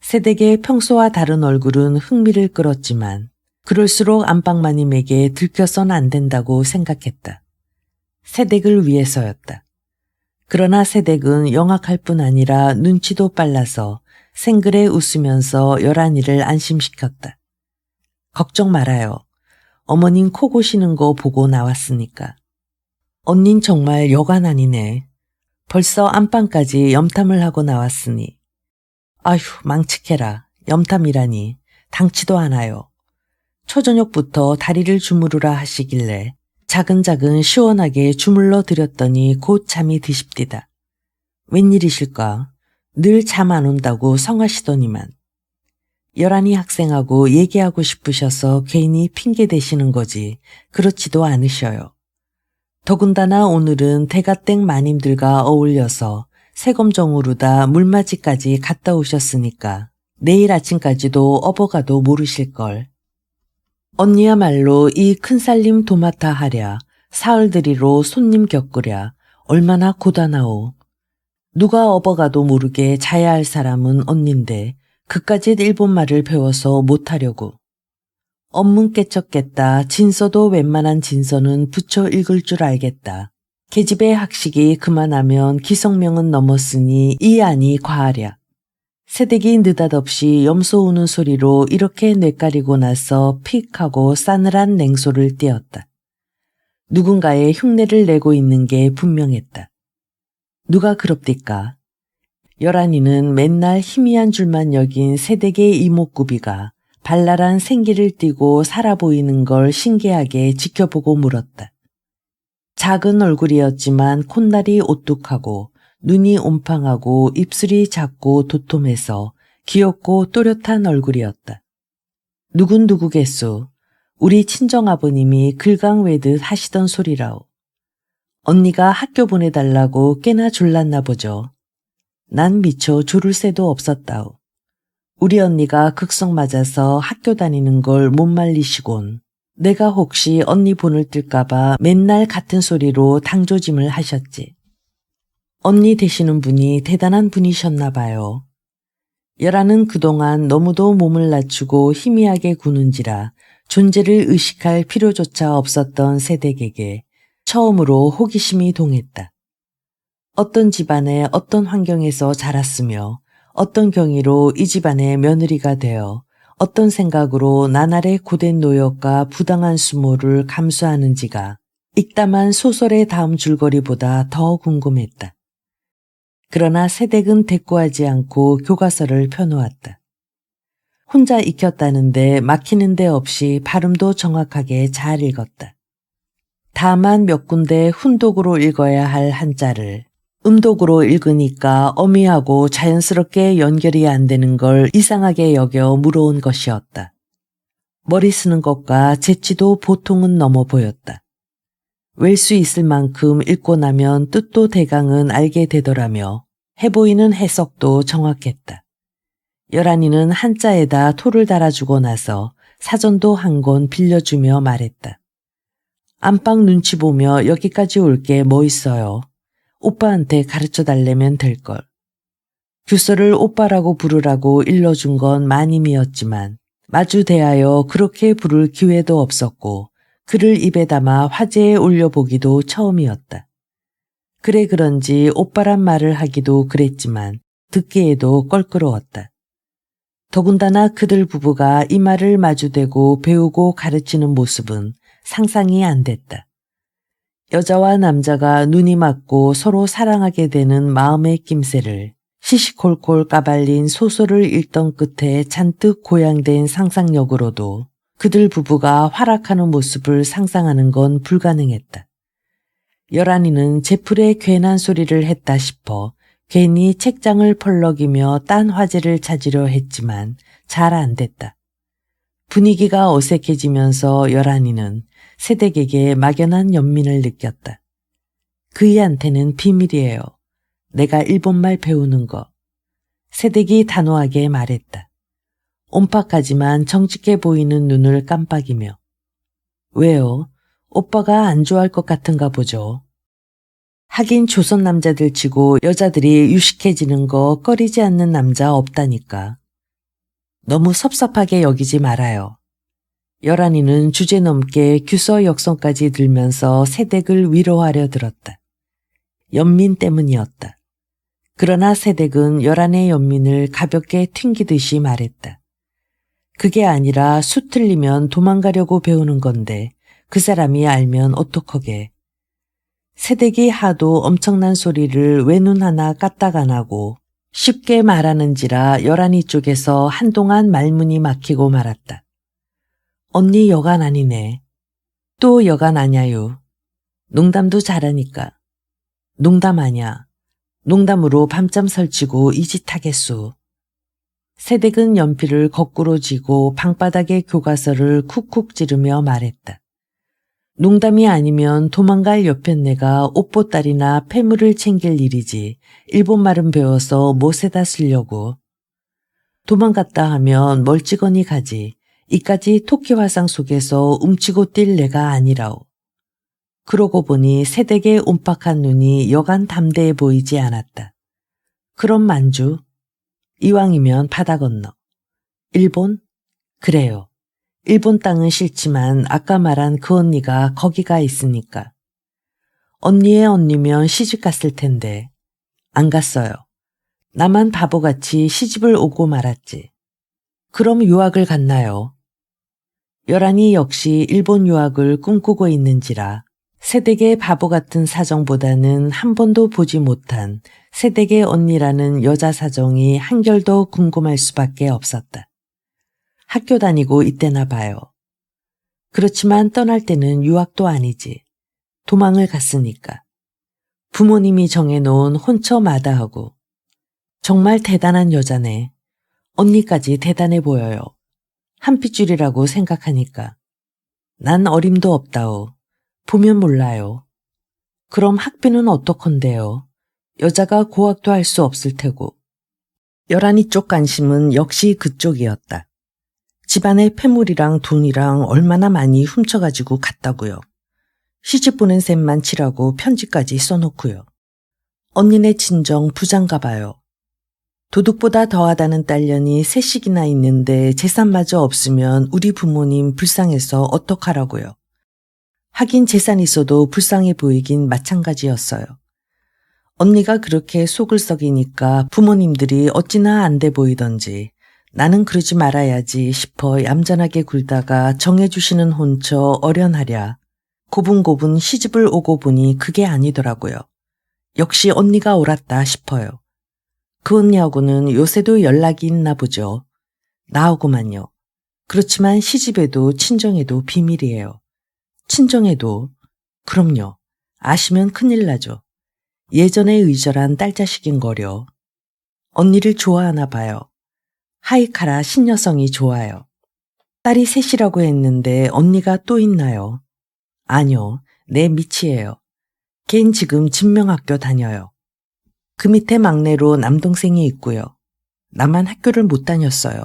새댁의 평소와 다른 얼굴은 흥미를 끌었지만 그럴수록 안방마님에게 들켜선 안 된다고 생각했다. 새댁을 위해서였다. 그러나 새댁은 영악할 뿐 아니라 눈치도 빨라서 생글에 웃으면서 열한이를 안심시켰다. 걱정 말아요. 어머님 코 고시는 거 보고 나왔으니까. 언닌 정말 여간 아니네. 벌써 안방까지 염탐을 하고 나왔으니. 아휴 망측해라. 염탐이라니. 당치도 않아요. 초저녁부터 다리를 주무르라 하시길래 차근차근 시원하게 주물러 드렸더니 곧 잠이 드십디다. 웬일이실까? 늘 잠 안 온다고 성하시더니만. 열한이 학생하고 얘기하고 싶으셔서 괜히 핑계 대시는 거지 그렇지도 않으셔요. 더군다나 오늘은 대가땡 마님들과 어울려서 세검정으로다 물맞이까지 갔다 오셨으니까 내일 아침까지도 업어가도 모르실걸. 언니야말로 이 큰살림 도맡아 하랴 사흘들이로 손님 겪으랴 얼마나 고단하오. 누가 업어가도 모르게 자야 할 사람은 언닌데 그까짓 일본말을 배워서 못하려고. 업문 깨쳤겠다. 진서도 웬만한 진서는 붙여 읽을 줄 알겠다. 계집의 학식이 그만하면 기성명은 넘었으니 이 안이 과하랴. 새댁이 느닷없이 염소 우는 소리로 이렇게 뇌까리고 나서 픽 하고 싸늘한 냉소를 띄었다. 누군가의 흉내를 내고 있는 게 분명했다. 누가 그럽디까? 열한이는 맨날 희미한 줄만 여긴 새댁의 이목구비가 발랄한 생기를 띠고 살아 보이는 걸 신기하게 지켜보고 물었다. 작은 얼굴이었지만 콧날이 오뚝하고 눈이 옴팡하고 입술이 작고 도톰해서 귀엽고 또렷한 얼굴이었다. 누군 누구겠소? 우리 친정아버님이 글강외듯 하시던 소리라오. 언니가 학교 보내달라고 꽤나 졸랐나 보죠. 난 미처 졸을 새도 없었다오. 우리 언니가 극성 맞아서 학교 다니는 걸 못 말리시곤 내가 혹시 언니 본을 뜰까봐 맨날 같은 소리로 당조짐을 하셨지. 언니 되시는 분이 대단한 분이셨나 봐요. 열아는 그동안 너무도 몸을 낮추고 희미하게 구는지라 존재를 의식할 필요조차 없었던 새댁에게 처음으로 호기심이 동했다. 어떤 집안에 어떤 환경에서 자랐으며 어떤 경위로 이 집안의 며느리가 되어 어떤 생각으로 나날의 고된 노역과 부당한 수모를 감수하는지가 읽다만 소설의 다음 줄거리보다 더 궁금했다. 그러나 새댁은 대꾸하지 않고 교과서를 펴놓았다. 혼자 익혔다는데 막히는 데 없이 발음도 정확하게 잘 읽었다. 다만 몇 군데 훈독으로 읽어야 할 한자를 음독으로 읽으니까 어미하고 자연스럽게 연결이 안 되는 걸 이상하게 여겨 물어온 것이었다. 머리 쓰는 것과 재치도 보통은 넘어 보였다. 웰 수 있을 만큼 읽고 나면 뜻도 대강은 알게 되더라며 해보이는 해석도 정확했다. 열한이는 한자에다 토를 달아주고 나서 사전도 한 권 빌려주며 말했다. 안방 눈치 보며 여기까지 올 게 뭐 있어요. 오빠한테 가르쳐달래면 될걸. 규서를 오빠라고 부르라고 일러준 건 마님이었지만 마주 대하여 그렇게 부를 기회도 없었고 그를 입에 담아 화제에 올려보기도 처음이었다. 그래 그런지 오빠란 말을 하기도 그랬지만 듣기에도 껄끄러웠다. 더군다나 그들 부부가 이 말을 마주대고 배우고 가르치는 모습은 상상이 안 됐다. 여자와 남자가 눈이 맞고 서로 사랑하게 되는 마음의 낌새를 시시콜콜 까발린 소설을 읽던 끝에 잔뜩 고양된 상상력으로도 그들 부부가 활약하는 모습을 상상하는 건 불가능했다. 열한이는 제풀에 괜한 소리를 했다 싶어 괜히 책장을 펄럭이며 딴 화제를 찾으려 했지만 잘 안 됐다. 분위기가 어색해지면서 열한이는 새댁에게 막연한 연민을 느꼈다. 그이한테는 비밀이에요. 내가 일본말 배우는 거. 새댁이 단호하게 말했다. 옴팍하지만 정직해 보이는 눈을 깜빡이며. 왜요? 오빠가 안 좋아할 것 같은가 보죠. 하긴 조선 남자들 치고 여자들이 유식해지는 거 꺼리지 않는 남자 없다니까. 너무 섭섭하게 여기지 말아요. 열한이는 주제넘게 규서 역성까지 들면서 새댁을 위로하려 들었다. 연민 때문이었다. 그러나 새댁은 열한의 연민을 가볍게 튕기듯이 말했다. 그게 아니라 수 틀리면 도망가려고 배우는 건데 그 사람이 알면 어떡하게. 새댁이 하도 엄청난 소리를 외눈 하나 까딱 안 하고 쉽게 말하는지라 열한이 쪽에서 한동안 말문이 막히고 말았다. 언니 여간 아니네. 또 여간 아냐유. 농담도 잘하니까. 농담 아냐. 농담으로 밤잠 설치고 이 짓 하겠소. 새댁은 연필을 거꾸로 쥐고 방바닥에 교과서를 쿡쿡 찌르며 말했다. 농담이 아니면 도망갈 여편네가 옷보따리나 폐물을 챙길 일이지 일본말은 배워서 못에다 쓰려고. 도망갔다 하면 멀찌거니 가지. 이까지 토끼화상 속에서 움치고 뛸 내가 아니라오. 그러고 보니 새댁의 옴팍한 눈이 여간 담대해 보이지 않았다. 그럼 만주? 이왕이면 바다 건너. 일본? 그래요. 일본 땅은 싫지만 아까 말한 그 언니가 거기가 있으니까. 언니의 언니면 시집 갔을 텐데. 안 갔어요. 나만 바보같이 시집을 오고 말았지. 그럼 유학을 갔나요? 열한이 역시 일본 유학을 꿈꾸고 있는지라 새댁의 바보 같은 사정보다는 한 번도 보지 못한 새댁의 언니라는 여자 사정이 한결 더 궁금할 수밖에 없었다. 학교 다니고 있대나 봐요. 그렇지만 떠날 때는 유학도 아니지. 도망을 갔으니까. 부모님이 정해놓은 혼처 마다하고. 정말 대단한 여자네. 언니까지 대단해 보여요. 한 핏줄이라고 생각하니까. 난 어림도 없다오. 보면 몰라요. 그럼 학비는 어떡헌데요? 여자가 고학도 할 수 없을 테고. 열한이 쪽 관심은 역시 그쪽이었다. 집안의 폐물이랑 돈이랑 얼마나 많이 훔쳐가지고 갔다고요. 시집 보낸 셈만 치라고 편지까지 써놓고요. 언니네 친정 부장가 봐요. 도둑보다 더하다는 딸년이 셋씩이나 있는데 재산마저 없으면 우리 부모님 불쌍해서 어떡하라고요. 하긴 재산 있어도 불쌍해 보이긴 마찬가지였어요. 언니가 그렇게 속을 썩이니까 부모님들이 어찌나 안 돼 보이던지 나는 그러지 말아야지 싶어 얌전하게 굴다가 정해주시는 혼처 어련하랴 고분고분 시집을 오고 보니 그게 아니더라고요. 역시 언니가 옳았다 싶어요. 그 언니하고는 요새도 연락이 있나 보죠. 나하고만요. 그렇지만 시집에도 친정에도 비밀이에요. 친정에도? 그럼요. 아시면 큰일 나죠. 예전에 의절한 딸자식인 거려. 언니를 좋아하나 봐요. 하이카라 신여성이 좋아요. 딸이 셋이라고 했는데 언니가 또 있나요? 아니요. 내 미치예요. 걘 지금 진명학교 다녀요. 그 밑에 막내로 남동생이 있고요. 나만 학교를 못 다녔어요.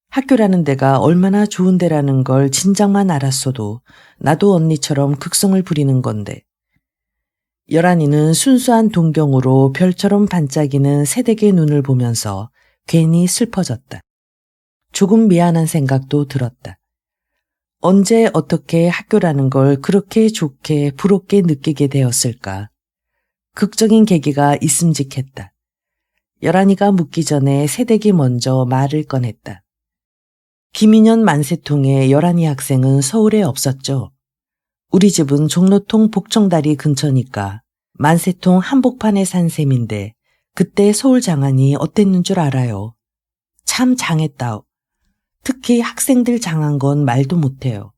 학교라는 데가 얼마나 좋은 데라는 걸 진작만 알았어도 나도 언니처럼 극성을 부리는 건데. 열한이는 순수한 동경으로 별처럼 반짝이는 새댁의 눈을 보면서 괜히 슬퍼졌다. 조금 미안한 생각도 들었다. 언제 어떻게 학교라는 걸 그렇게 좋게 부럽게 느끼게 되었을까? 극적인 계기가 있음직했다. 열한이가 묻기 전에 새댁이 먼저 말을 꺼냈다. 김인현 만세통의 열한이 학생은 서울에 없었죠. 우리 집은 종로통 복청다리 근처니까 만세통 한복판에 산 셈인데 그때 서울 장안이 어땠는 줄 알아요. 참 장했다오. 특히 학생들 장한 건 말도 못해요.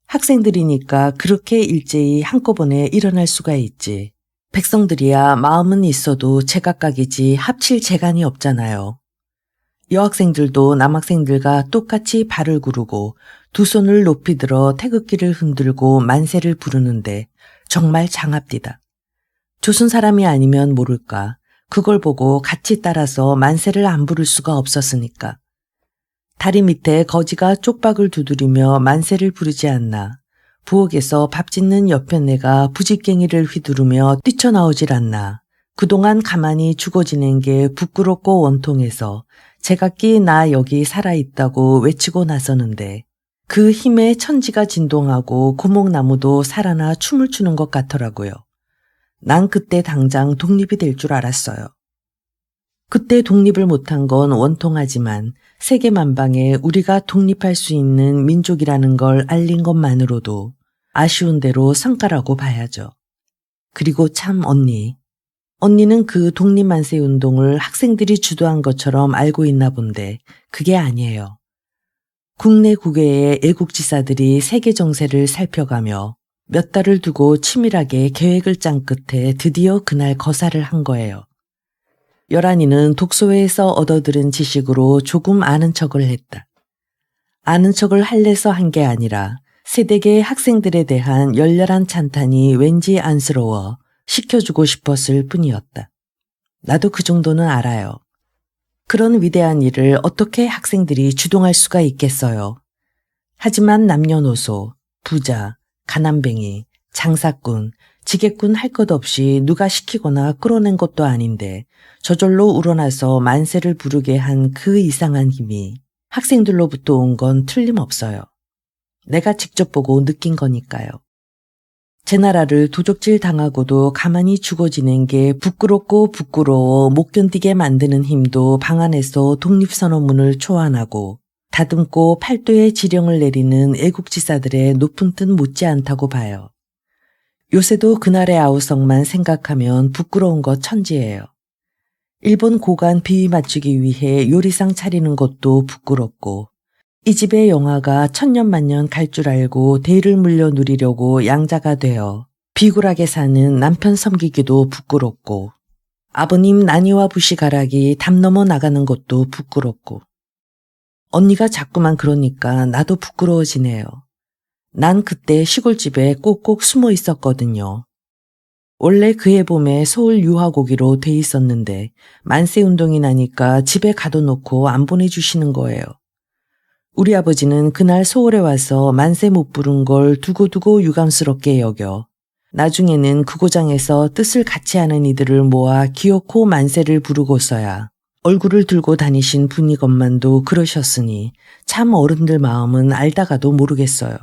학생들이니까 그렇게 일제히 한꺼번에 일어날 수가 있지. 백성들이야 마음은 있어도 제각각이지 합칠 재간이 없잖아요. 여학생들도 남학생들과 똑같이 발을 구르고 두 손을 높이 들어 태극기를 흔들고 만세를 부르는데 정말 장합디다. 조선 사람이 아니면 모를까. 그걸 보고 같이 따라서 만세를 안 부를 수가 없었으니까. 다리 밑에 거지가 쪽박을 두드리며 만세를 부르지 않나. 부엌에서 밥 짓는 옆편네가 부직갱이를 휘두르며 뛰쳐나오질 않나. 그동안 가만히 죽어 지낸 게 부끄럽고 원통해서 제각기 나 여기 살아있다고 외치고 나서는데 그 힘에 천지가 진동하고 고목나무도 살아나 춤을 추는 것 같더라고요. 난 그때 당장 독립이 될 줄 알았어요. 그때 독립을 못한 건 원통하지만 세계 만방에 우리가 독립할 수 있는 민족이라는 걸 알린 것만으로도 아쉬운 대로 성과라고 봐야죠. 그리고 참 언니는 그 독립만세 운동을 학생들이 주도한 것처럼 알고 있나 본데 그게 아니에요. 국내 국외의 애국지사들이 세계 정세를 살펴가며 몇 달을 두고 치밀하게 계획을 짠 끝에 드디어 그날 거사를 한 거예요. 열한이는 독서회에서 얻어들은 지식으로 조금 아는 척을 했다. 아는 척을 할래서 한 게 아니라 세대계 학생들에 대한 열렬한 찬탄이 왠지 안쓰러워 시켜주고 싶었을 뿐이었다. 나도 그 정도는 알아요. 그런 위대한 일을 어떻게 학생들이 주동할 수가 있겠어요. 하지만 남녀노소, 부자, 가난뱅이, 장사꾼, 지게꾼 할 것 없이 누가 시키거나 끌어낸 것도 아닌데 저절로 우러나서 만세를 부르게 한 그 이상한 힘이 학생들로부터 온 건 틀림없어요. 내가 직접 보고 느낀 거니까요. 제 나라를 도적질 당하고도 가만히 죽어 지낸 게 부끄럽고 부끄러워 못 견디게 만드는 힘도 방 안에서 독립선언문을 초안하고 다듬고 팔도에 지령을 내리는 애국지사들의 높은 뜻 못지않다고 봐요. 요새도 그날의 아우성만 생각하면 부끄러운 것 천지예요. 일본 고관 비위 맞추기 위해 요리상 차리는 것도 부끄럽고 이 집의 영화가 천년만년 갈 줄 알고 대의를 물려 누리려고 양자가 되어 비굴하게 사는 남편 섬기기도 부끄럽고 아버님 난이와 부시가락이 담 넘어 나가는 것도 부끄럽고 언니가 자꾸만 그러니까 나도 부끄러워지네요. 난 그때 시골집에 꼭꼭 숨어 있었거든요. 원래 그해 봄에 서울 유학 오기로 돼 있었는데 만세운동이 나니까 집에 가둬놓고 안 보내주시는 거예요. 우리 아버지는 그날 서울에 와서 만세 못 부른 걸 두고두고 유감스럽게 여겨 나중에는 그 고장에서 뜻을 같이 하는 이들을 모아 기어코 만세를 부르고서야 얼굴을 들고 다니신 분이건만도 그러셨으니 참 어른들 마음은 알다가도 모르겠어요.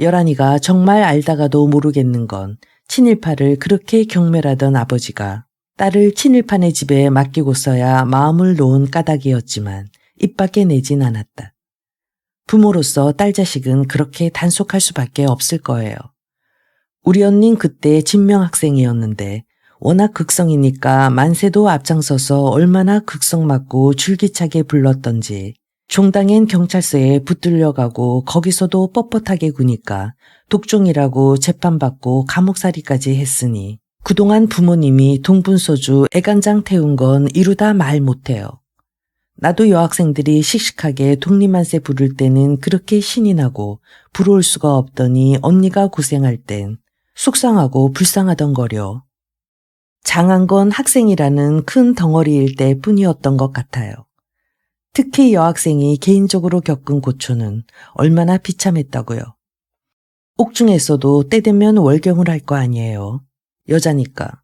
여란이가 정말 알다가도 모르겠는 건 친일파를 그렇게 경멸하던 아버지가 딸을 친일파네 집에 맡기고서야 마음을 놓은 까닭이었지만 입 밖에 내진 않았다. 부모로서 딸 자식은 그렇게 단속할 수밖에 없을 거예요. 우리 언닌 그때 진명학생이었는데 워낙 극성이니까 만세도 앞장서서 얼마나 극성 맞고 줄기차게 불렀던지 종당엔 경찰서에 붙들려가고 거기서도 뻣뻣하게 구니까 독종이라고 재판받고 감옥살이까지 했으니 그동안 부모님이 동분서주 애간장 태운 건 이루다 말 못해요. 나도 여학생들이 씩씩하게 독립만세 부를 때는 그렇게 신이 나고 부러울 수가 없더니 언니가 고생할 땐 속상하고 불쌍하던 거려. 장한 건 학생이라는 큰 덩어리일 때뿐이었던 것 같아요. 특히 여학생이 개인적으로 겪은 고초는 얼마나 비참했다고요. 옥중에서도 때 되면 월경을 할 거 아니에요. 여자니까.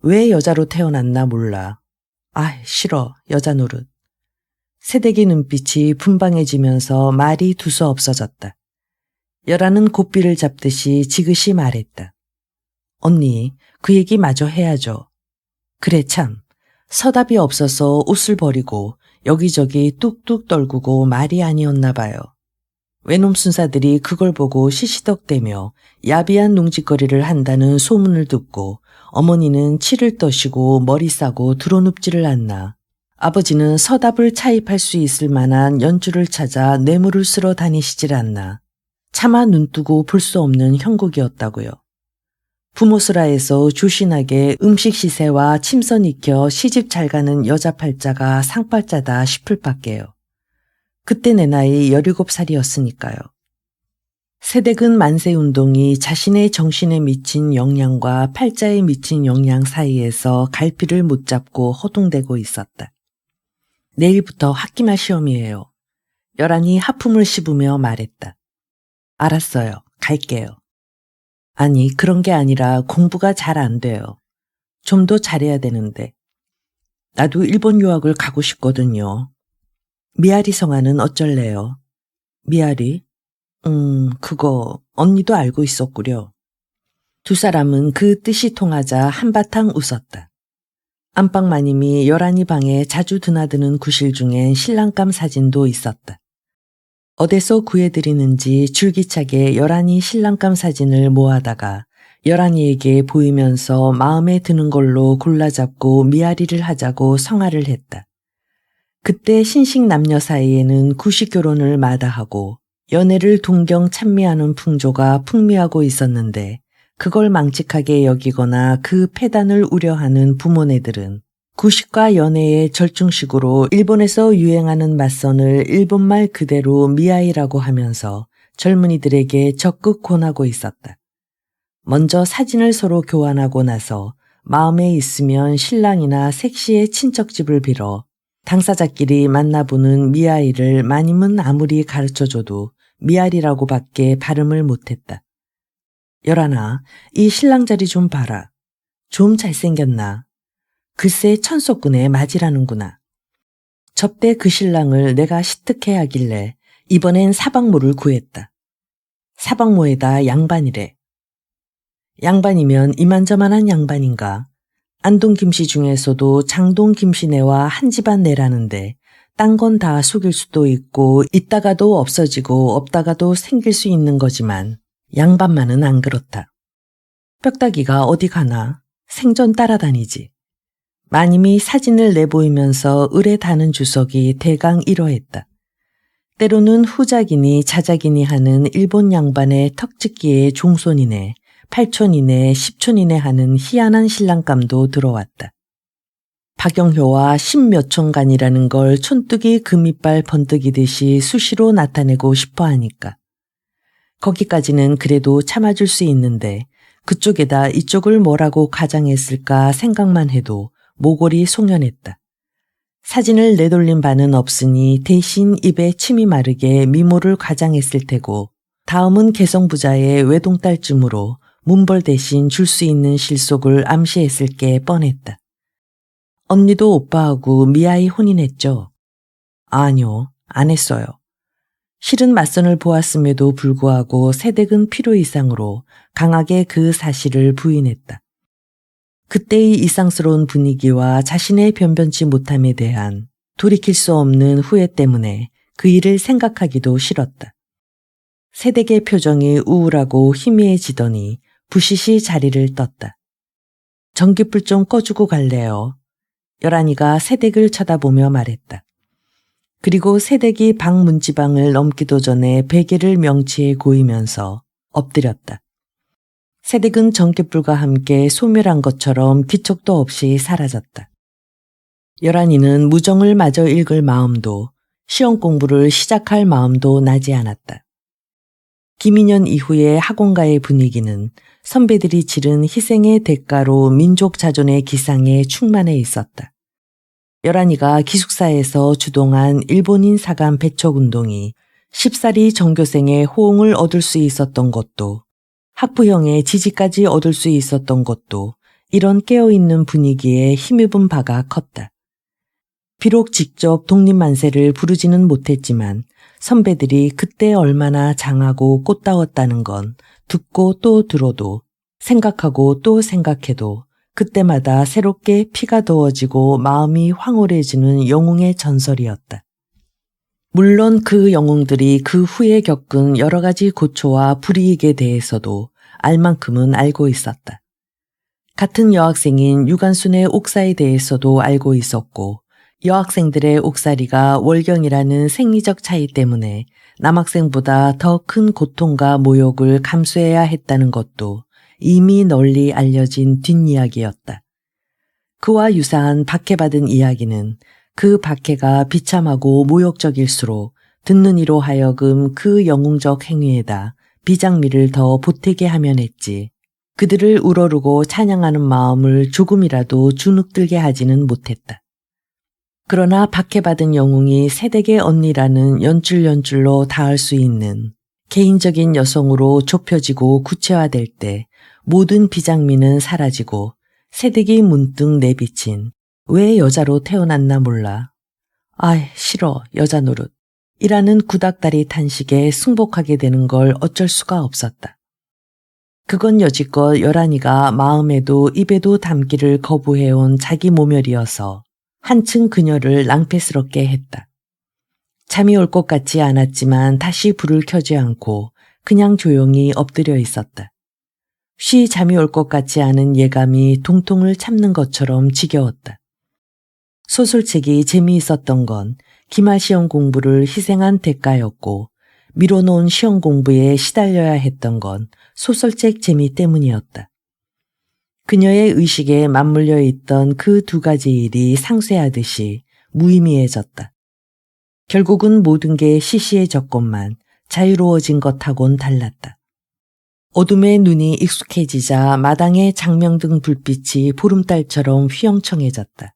왜 여자로 태어났나 몰라. 아, 싫어. 여자 노릇. 새댁의 눈빛이 분방해지면서 말이 두서 없어졌다. 여라는 고삐를 잡듯이 지그시 말했다. 언니, 그 얘기 마저 해야죠. 그래 참. 서답이 없어서 옷을 버리고 여기저기 뚝뚝 떨구고 말이 아니었나 봐요. 외놈 순사들이 그걸 보고 시시덕대며 야비한 농짓거리를 한다는 소문을 듣고 어머니는 치를 떠시고 머리 싸고 드러눕지를 않나. 아버지는 서답을 차입할 수 있을 만한 연주를 찾아 뇌물을 쓸어 다니시질 않나. 차마 눈뜨고 볼 수 없는 형국이었다고요. 부모스라에서 조신하게 음식 시세와 침선 익혀 시집 잘 가는 여자 팔자가 상팔자다 싶을 밖에요. 그때 내 나이 17살이었으니까요. 새댁은 만세운동이 자신의 정신에 미친 영향과 팔자에 미친 영향 사이에서 갈피를 못 잡고 허둥대고 있었다. 내일부터 학기말 시험이에요. 여란이 하품을 씹으며 말했다. 알았어요. 갈게요. 아니, 그런 게 아니라 공부가 잘 안 돼요. 좀 더 잘해야 되는데. 나도 일본 유학을 가고 싶거든요. 미아리 성화는 어쩔래요? 미아리? 그거 언니도 알고 있었구려. 두 사람은 그 뜻이 통하자 한바탕 웃었다. 안방 마님이 여란이 방에 자주 드나드는 구실 중엔 신랑감 사진도 있었다. 어디서 구해드리는지 줄기차게 여란이 신랑감 사진을 모아다가 여란이에게 보이면서 마음에 드는 걸로 골라잡고 미아리를 하자고 성화를 했다. 그때 신식 남녀 사이에는 구식 결혼을 마다하고 연애를 동경 찬미하는 풍조가 풍미하고 있었는데 그걸 망측하게 여기거나 그 폐단을 우려하는 부모네들은 구식과 연애의 절충식으로 일본에서 유행하는 맞선을 일본말 그대로 미아이라고 하면서 젊은이들에게 적극 권하고 있었다. 먼저 사진을 서로 교환하고 나서 마음에 있으면 신랑이나 색시의 친척집을 빌어 당사자끼리 만나보는 미아이를 마님은 아무리 가르쳐줘도 미아리라고밖에 발음을 못했다. 여란아, 이 신랑 자리 좀 봐라. 좀 잘생겼나? 글쎄 천속군에 맞이라는구나. 접대 그 신랑을 내가 시특해 하길래 이번엔 사방모를 구했다. 사방모에다 양반이래. 양반이면 이만저만한 양반인가? 안동 김씨 중에서도 장동 김씨네와 한 집안 내라는데 딴 건 다 속일 수도 있고 있다가도 없어지고 없다가도 생길 수 있는 거지만 양반만은 안 그렇다. 뼈다귀가 어디 가나? 생전 따라다니지. 마님이 사진을 내보이면서 을에 다는 주석이 대강 이러했다. 때로는 후작이니 자작이니 하는 일본 양반의 턱짓기에 종손이네, 8촌이네, 10촌이네 하는 희한한 신랑감도 들어왔다. 박영효와 10몇 촌간이라는 걸 촌뜨기 금이빨 번뜩이듯이 수시로 나타내고 싶어 하니까. 거기까지는 그래도 참아줄 수 있는데 그쪽에다 이쪽을 뭐라고 가장했을까 생각만 해도 모골이 송연했다. 사진을 내돌린 바는 없으니 대신 입에 침이 마르게 미모를 과장했을 테고 다음은 개성부자의 외동딸쯤으로 문벌 대신 줄 수 있는 실속을 암시했을 게 뻔했다. 언니도 오빠하고 미아이 혼인했죠? 아니요, 안 했어요. 실은 맞선을 보았음에도 불구하고 세댁은 필요 이상으로 강하게 그 사실을 부인했다. 그때의 이상스러운 분위기와 자신의 변변치 못함에 대한 돌이킬 수 없는 후회 때문에 그 일을 생각하기도 싫었다. 세댁의 표정이 우울하고 희미해지더니 부시시 자리를 떴다. 전기불 좀 꺼주고 갈래요. 열한이가 세댁을 쳐다보며 말했다. 그리고 세댁이 방 문지방을 넘기도 전에 베개를 명치에 고이면서 엎드렸다. 세댁은 전깃불과 함께 소멸한 것처럼 기척도 없이 사라졌다. 열한이는 무정을 마저 읽을 마음도 시험 공부를 시작할 마음도 나지 않았다. 김인년 이후의 학원가의 분위기는 선배들이 치른 희생의 대가로 민족 자존의 기상에 충만해 있었다. 열한이가 기숙사에서 주동한 일본인 사관 배척운동이 쉽사리 전교생의 호응을 얻을 수 있었던 것도 학부형의 지지까지 얻을 수 있었던 것도 이런 깨어있는 분위기에 힘입은 바가 컸다. 비록 직접 독립만세를 부르지는 못했지만 선배들이 그때 얼마나 장하고 꽃다웠다는 건 듣고 또 들어도 생각하고 또 생각해도 그때마다 새롭게 피가 더워지고 마음이 황홀해지는 영웅의 전설이었다. 물론 그 영웅들이 그 후에 겪은 여러 가지 고초와 불이익에 대해서도 알 만큼은 알고 있었다. 같은 여학생인 유관순의 옥사에 대해서도 알고 있었고 여학생들의 옥살이가 월경이라는 생리적 차이 때문에 남학생보다 더 큰 고통과 모욕을 감수해야 했다는 것도 이미 널리 알려진 뒷이야기였다. 그와 유사한 박해받은 이야기는 그 박해가 비참하고 모욕적일수록 듣는 이로 하여금 그 영웅적 행위에다 비장미를 더 보태게 하면 했지 그들을 우러르고 찬양하는 마음을 조금이라도 주눅들게 하지는 못했다. 그러나 박해받은 영웅이 세댁의 언니라는 연줄연줄로 닿을 수 있는 개인적인 여성으로 좁혀지고 구체화될 때 모든 비장미는 사라지고 세댁이 문득 내비친 왜 여자로 태어났나 몰라. 아이 싫어 여자 노릇 이라는 구닥다리 탄식에 승복하게 되는 걸 어쩔 수가 없었다. 그건 여지껏 열한이가 마음에도 입에도 담기를 거부해온 자기 모멸이어서 한층 그녀를 낭패스럽게 했다. 잠이 올 것 같지 않았지만 다시 불을 켜지 않고 그냥 조용히 엎드려 있었다. 쉬 잠이 올 것 같지 않은 예감이 동통을 참는 것처럼 지겨웠다. 소설책이 재미있었던 건 기말 시험 공부를 희생한 대가였고 미뤄놓은 시험 공부에 시달려야 했던 건 소설책 재미 때문이었다. 그녀의 의식에 맞물려 있던 그 두 가지 일이 상쇄하듯이 무의미해졌다. 결국은 모든 게 시시해졌건만 자유로워진 것하고는 달랐다. 어둠에 눈이 익숙해지자 마당의 장명등 불빛이 보름달처럼 휘영청해졌다.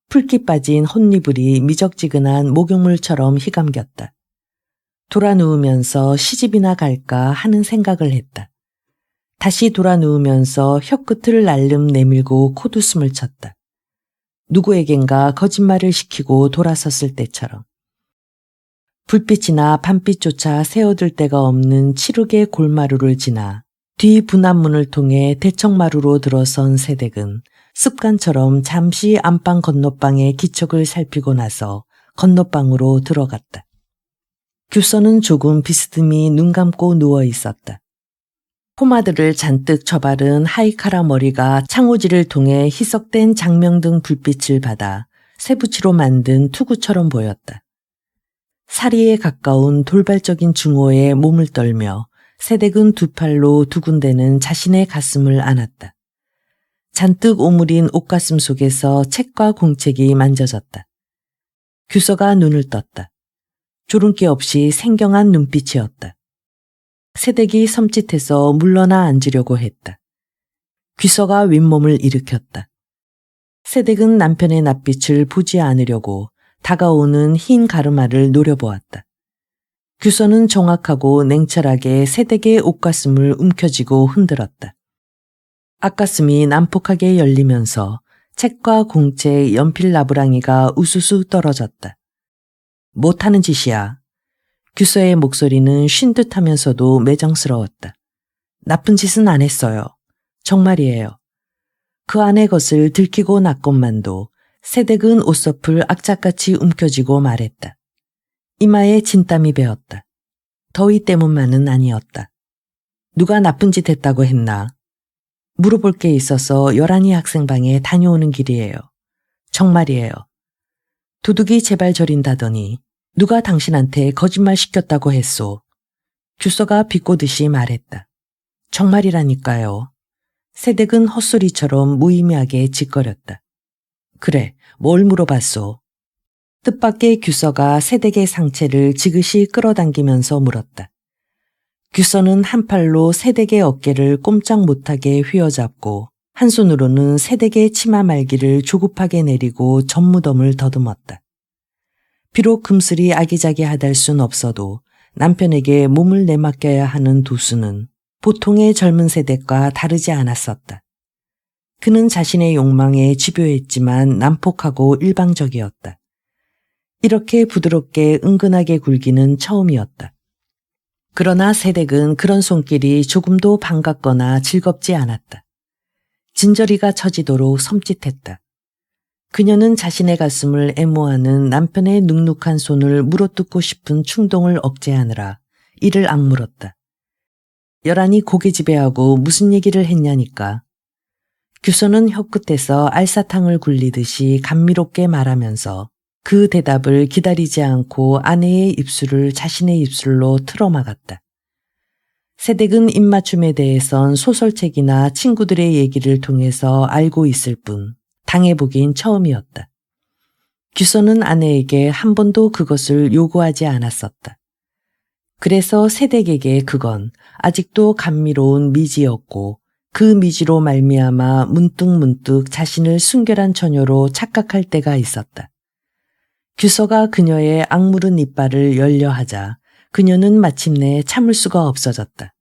풀기 빠진 헛니불이 미적지근한 목욕물처럼 휘감겼다. 돌아 누우면서 시집이나 갈까 하는 생각을 했다. 다시 돌아 누우면서 혀끝을 날름 내밀고 콧웃음을 쳤다. 누구에겐가 거짓말을 시키고 돌아섰을 때처럼. 불빛이나 밤빛조차 새어들 데가 없는 치르게 골마루를 지나 뒤 분암문을 통해 대청마루로 들어선 세댁은 습관처럼 잠시 안방 건너방의 기척을 살피고 나서 건너방으로 들어갔다. 규서는 조금 비스듬히 눈 감고 누워 있었다. 포마드를 잔뜩 쳐바른 하이카라 머리가 창호지를 통해 희석된 장명등 불빛을 받아 쇠붙이로 만든 투구처럼 보였다. 사리에 가까운 돌발적인 중호에 몸을 떨며 세댁은 두 팔로 두 군데는 자신의 가슴을 안았다. 잔뜩 오므린 옷가슴 속에서 책과 공책이 만져졌다. 규서가 눈을 떴다. 조름기 없이 생경한 눈빛이었다. 세댁이 섬찟해서 물러나 앉으려고 했다. 규서가 윗몸을 일으켰다. 세댁은 남편의 낯빛을 보지 않으려고 다가오는 흰 가르마를 노려보았다. 규서는 정확하고 냉철하게 세댁의 옷가슴을 움켜쥐고 흔들었다. 앞가슴이 난폭하게 열리면서 책과 공책, 연필 나부랑이가 우수수 떨어졌다. 못하는 짓이야. 규서의 목소리는 쉰 듯하면서도 매정스러웠다. 나쁜 짓은 안 했어요. 정말이에요. 그 안의 것을 들키고 났건만도 새댁은 옷서풀 악착같이 움켜쥐고 말했다. 이마에 진땀이 배었다. 더위 때문만은 아니었다. 누가 나쁜 짓 했다고 했나? 물어볼 게 있어서 열한이 학생방에 다녀오는 길이에요. 정말이에요. 도둑이 제발 저린다더니 누가 당신한테 거짓말 시켰다고 했소. 규서가 비꼬듯이 말했다. 정말이라니까요. 새댁은 헛소리처럼 무의미하게 짓거렸다. 그래, 뭘 물어봤소? 뜻밖의 규서가 새댁의 상체를 지그시 끌어당기면서 물었다. 규서는 한 팔로 새댁의 어깨를 꼼짝 못하게 휘어잡고 한 손으로는 새댁의 치마 말기를 조급하게 내리고 전무덤을 더듬었다. 비록 금슬이 아기자기하달 순 없어도 남편에게 몸을 내맡겨야 하는 두수는 보통의 젊은 세대과 다르지 않았었다. 그는 자신의 욕망에 집요했지만 난폭하고 일방적이었다. 이렇게 부드럽게 은근하게 굴기는 처음이었다. 그러나 새댁은 그런 손길이 조금도 반갑거나 즐겁지 않았다. 진저리가 처지도록 섬찟했다. 그녀는 자신의 가슴을 애모하는 남편의 눅눅한 손을 물어뜯고 싶은 충동을 억제하느라 이를 악물었다. 열한이 고개 지배하고 무슨 얘기를 했냐니까. 규서는 혀끝에서 알사탕을 굴리듯이 감미롭게 말하면서 그 대답을 기다리지 않고 아내의 입술을 자신의 입술로 틀어막았다. 새댁은 입맞춤에 대해선 소설책이나 친구들의 얘기를 통해서 알고 있을 뿐 당해보긴 처음이었다. 규서는 아내에게 한 번도 그것을 요구하지 않았었다. 그래서 새댁에게 그건 아직도 감미로운 미지였고 그 미지로 말미암아 문득문득 자신을 순결한 처녀로 착각할 때가 있었다. 규서가 그녀의 악물은 이빨을 열려하자 그녀는 마침내 참을 수가 없어졌다.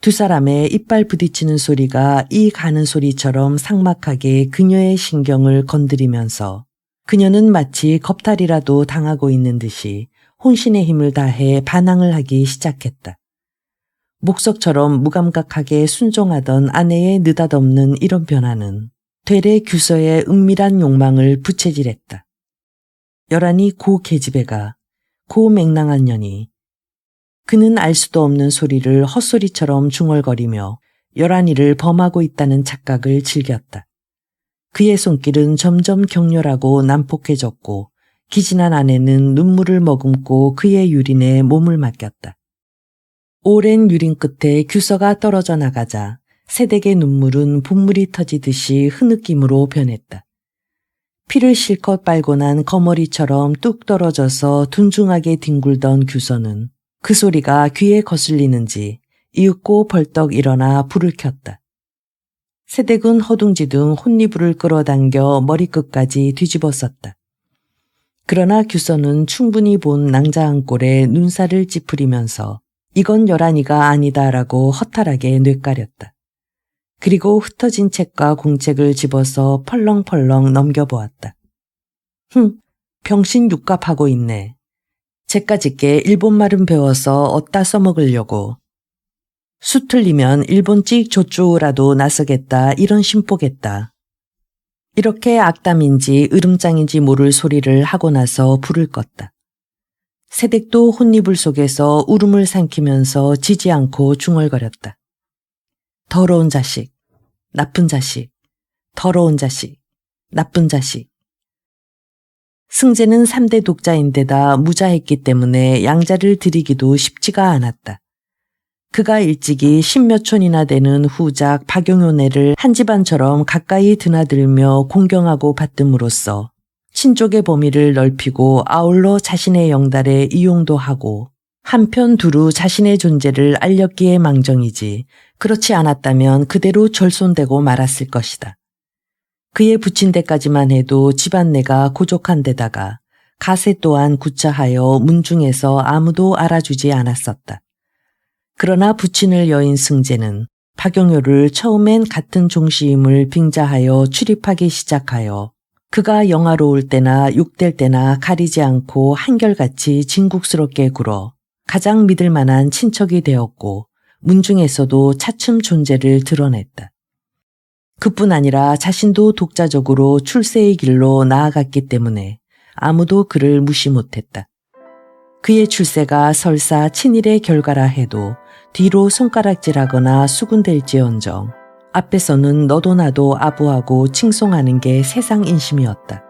두 사람의 이빨 부딪히는 소리가 이 가는 소리처럼 삭막하게 그녀의 신경을 건드리면서 그녀는 마치 겁탈이라도 당하고 있는 듯이 혼신의 힘을 다해 반항을 하기 시작했다. 목석처럼 무감각하게 순종하던 아내의 느닷없는 이런 변화는 되레 규서의 은밀한 욕망을 부채질했다. 열한이 고 계집애가, 고 맹랑한 년이. 그는 알 수도 없는 소리를 헛소리처럼 중얼거리며 열한이를 범하고 있다는 착각을 즐겼다. 그의 손길은 점점 격렬하고 난폭해졌고 기진한 아내는 눈물을 머금고 그의 유린에 몸을 맡겼다. 오랜 유린 끝에 규서가 떨어져 나가자 새댁의 눈물은 봇물이 터지듯이 흐느낌으로 변했다. 피를 실컷 빨고 난 거머리처럼 뚝 떨어져서 둔중하게 뒹굴던 규서는 그 소리가 귀에 거슬리는지 이윽고 벌떡 일어나 불을 켰다. 새댁은 허둥지둥 혼니불을 끌어당겨 머리끝까지 뒤집었었다. 그러나 규서는 충분히 본 낭자한 꼴에 눈살을 찌푸리면서 이건 열한이가 아니다라고 허탈하게 뇌까렸다. 그리고 흩어진 책과 공책을 집어서 펄렁펄렁 넘겨보았다. 병신 육갑하고 있네. 쟤까짓게 일본말은 배워서 어디다 써먹으려고. 수 틀리면 일본찍 조쭈라도 나서겠다 이런 심보겠다. 이렇게 악담인지 으름장인지 모를 소리를 하고 나서 불을 껐다. 새댁도 혼이불 속에서 울음을 삼키면서 지지 않고 중얼거렸다. 더러운 자식, 나쁜 자식, 더러운 자식, 나쁜 자식. 승재는 3대 독자인데다 무자했기 때문에 양자를 들이기도 쉽지가 않았다. 그가 일찍이 10몇 촌이나 되는 후작 박용효네를 한 집안처럼 가까이 드나들며 공경하고 받듬으로써 친족의 범위를 넓히고 아울러 자신의 영달에 이용도 하고 한편 두루 자신의 존재를 알렸기에 망정이지 그렇지 않았다면 그대로 절손되고 말았을 것이다. 그의 부친 데까지만 해도 집안내가 고족한 데다가 가세 또한 구차하여 문중에서 아무도 알아주지 않았었다. 그러나 부친을 여인 승재는 박용효를 처음엔 같은 종시임을 빙자하여 출입하기 시작하여 그가 영화로울 때나 욕될 때나 가리지 않고 한결같이 진국스럽게 굴어 가장 믿을 만한 친척이 되었고 문중에서도 차츰 존재를 드러냈다. 그뿐 아니라 자신도 독자적으로 출세의 길로 나아갔기 때문에 아무도 그를 무시 못했다. 그의 출세가 설사 친일의 결과라 해도 뒤로 손가락질하거나 수군댈지언정 앞에서는 너도 나도 아부하고 칭송하는 게 세상 인심이었다.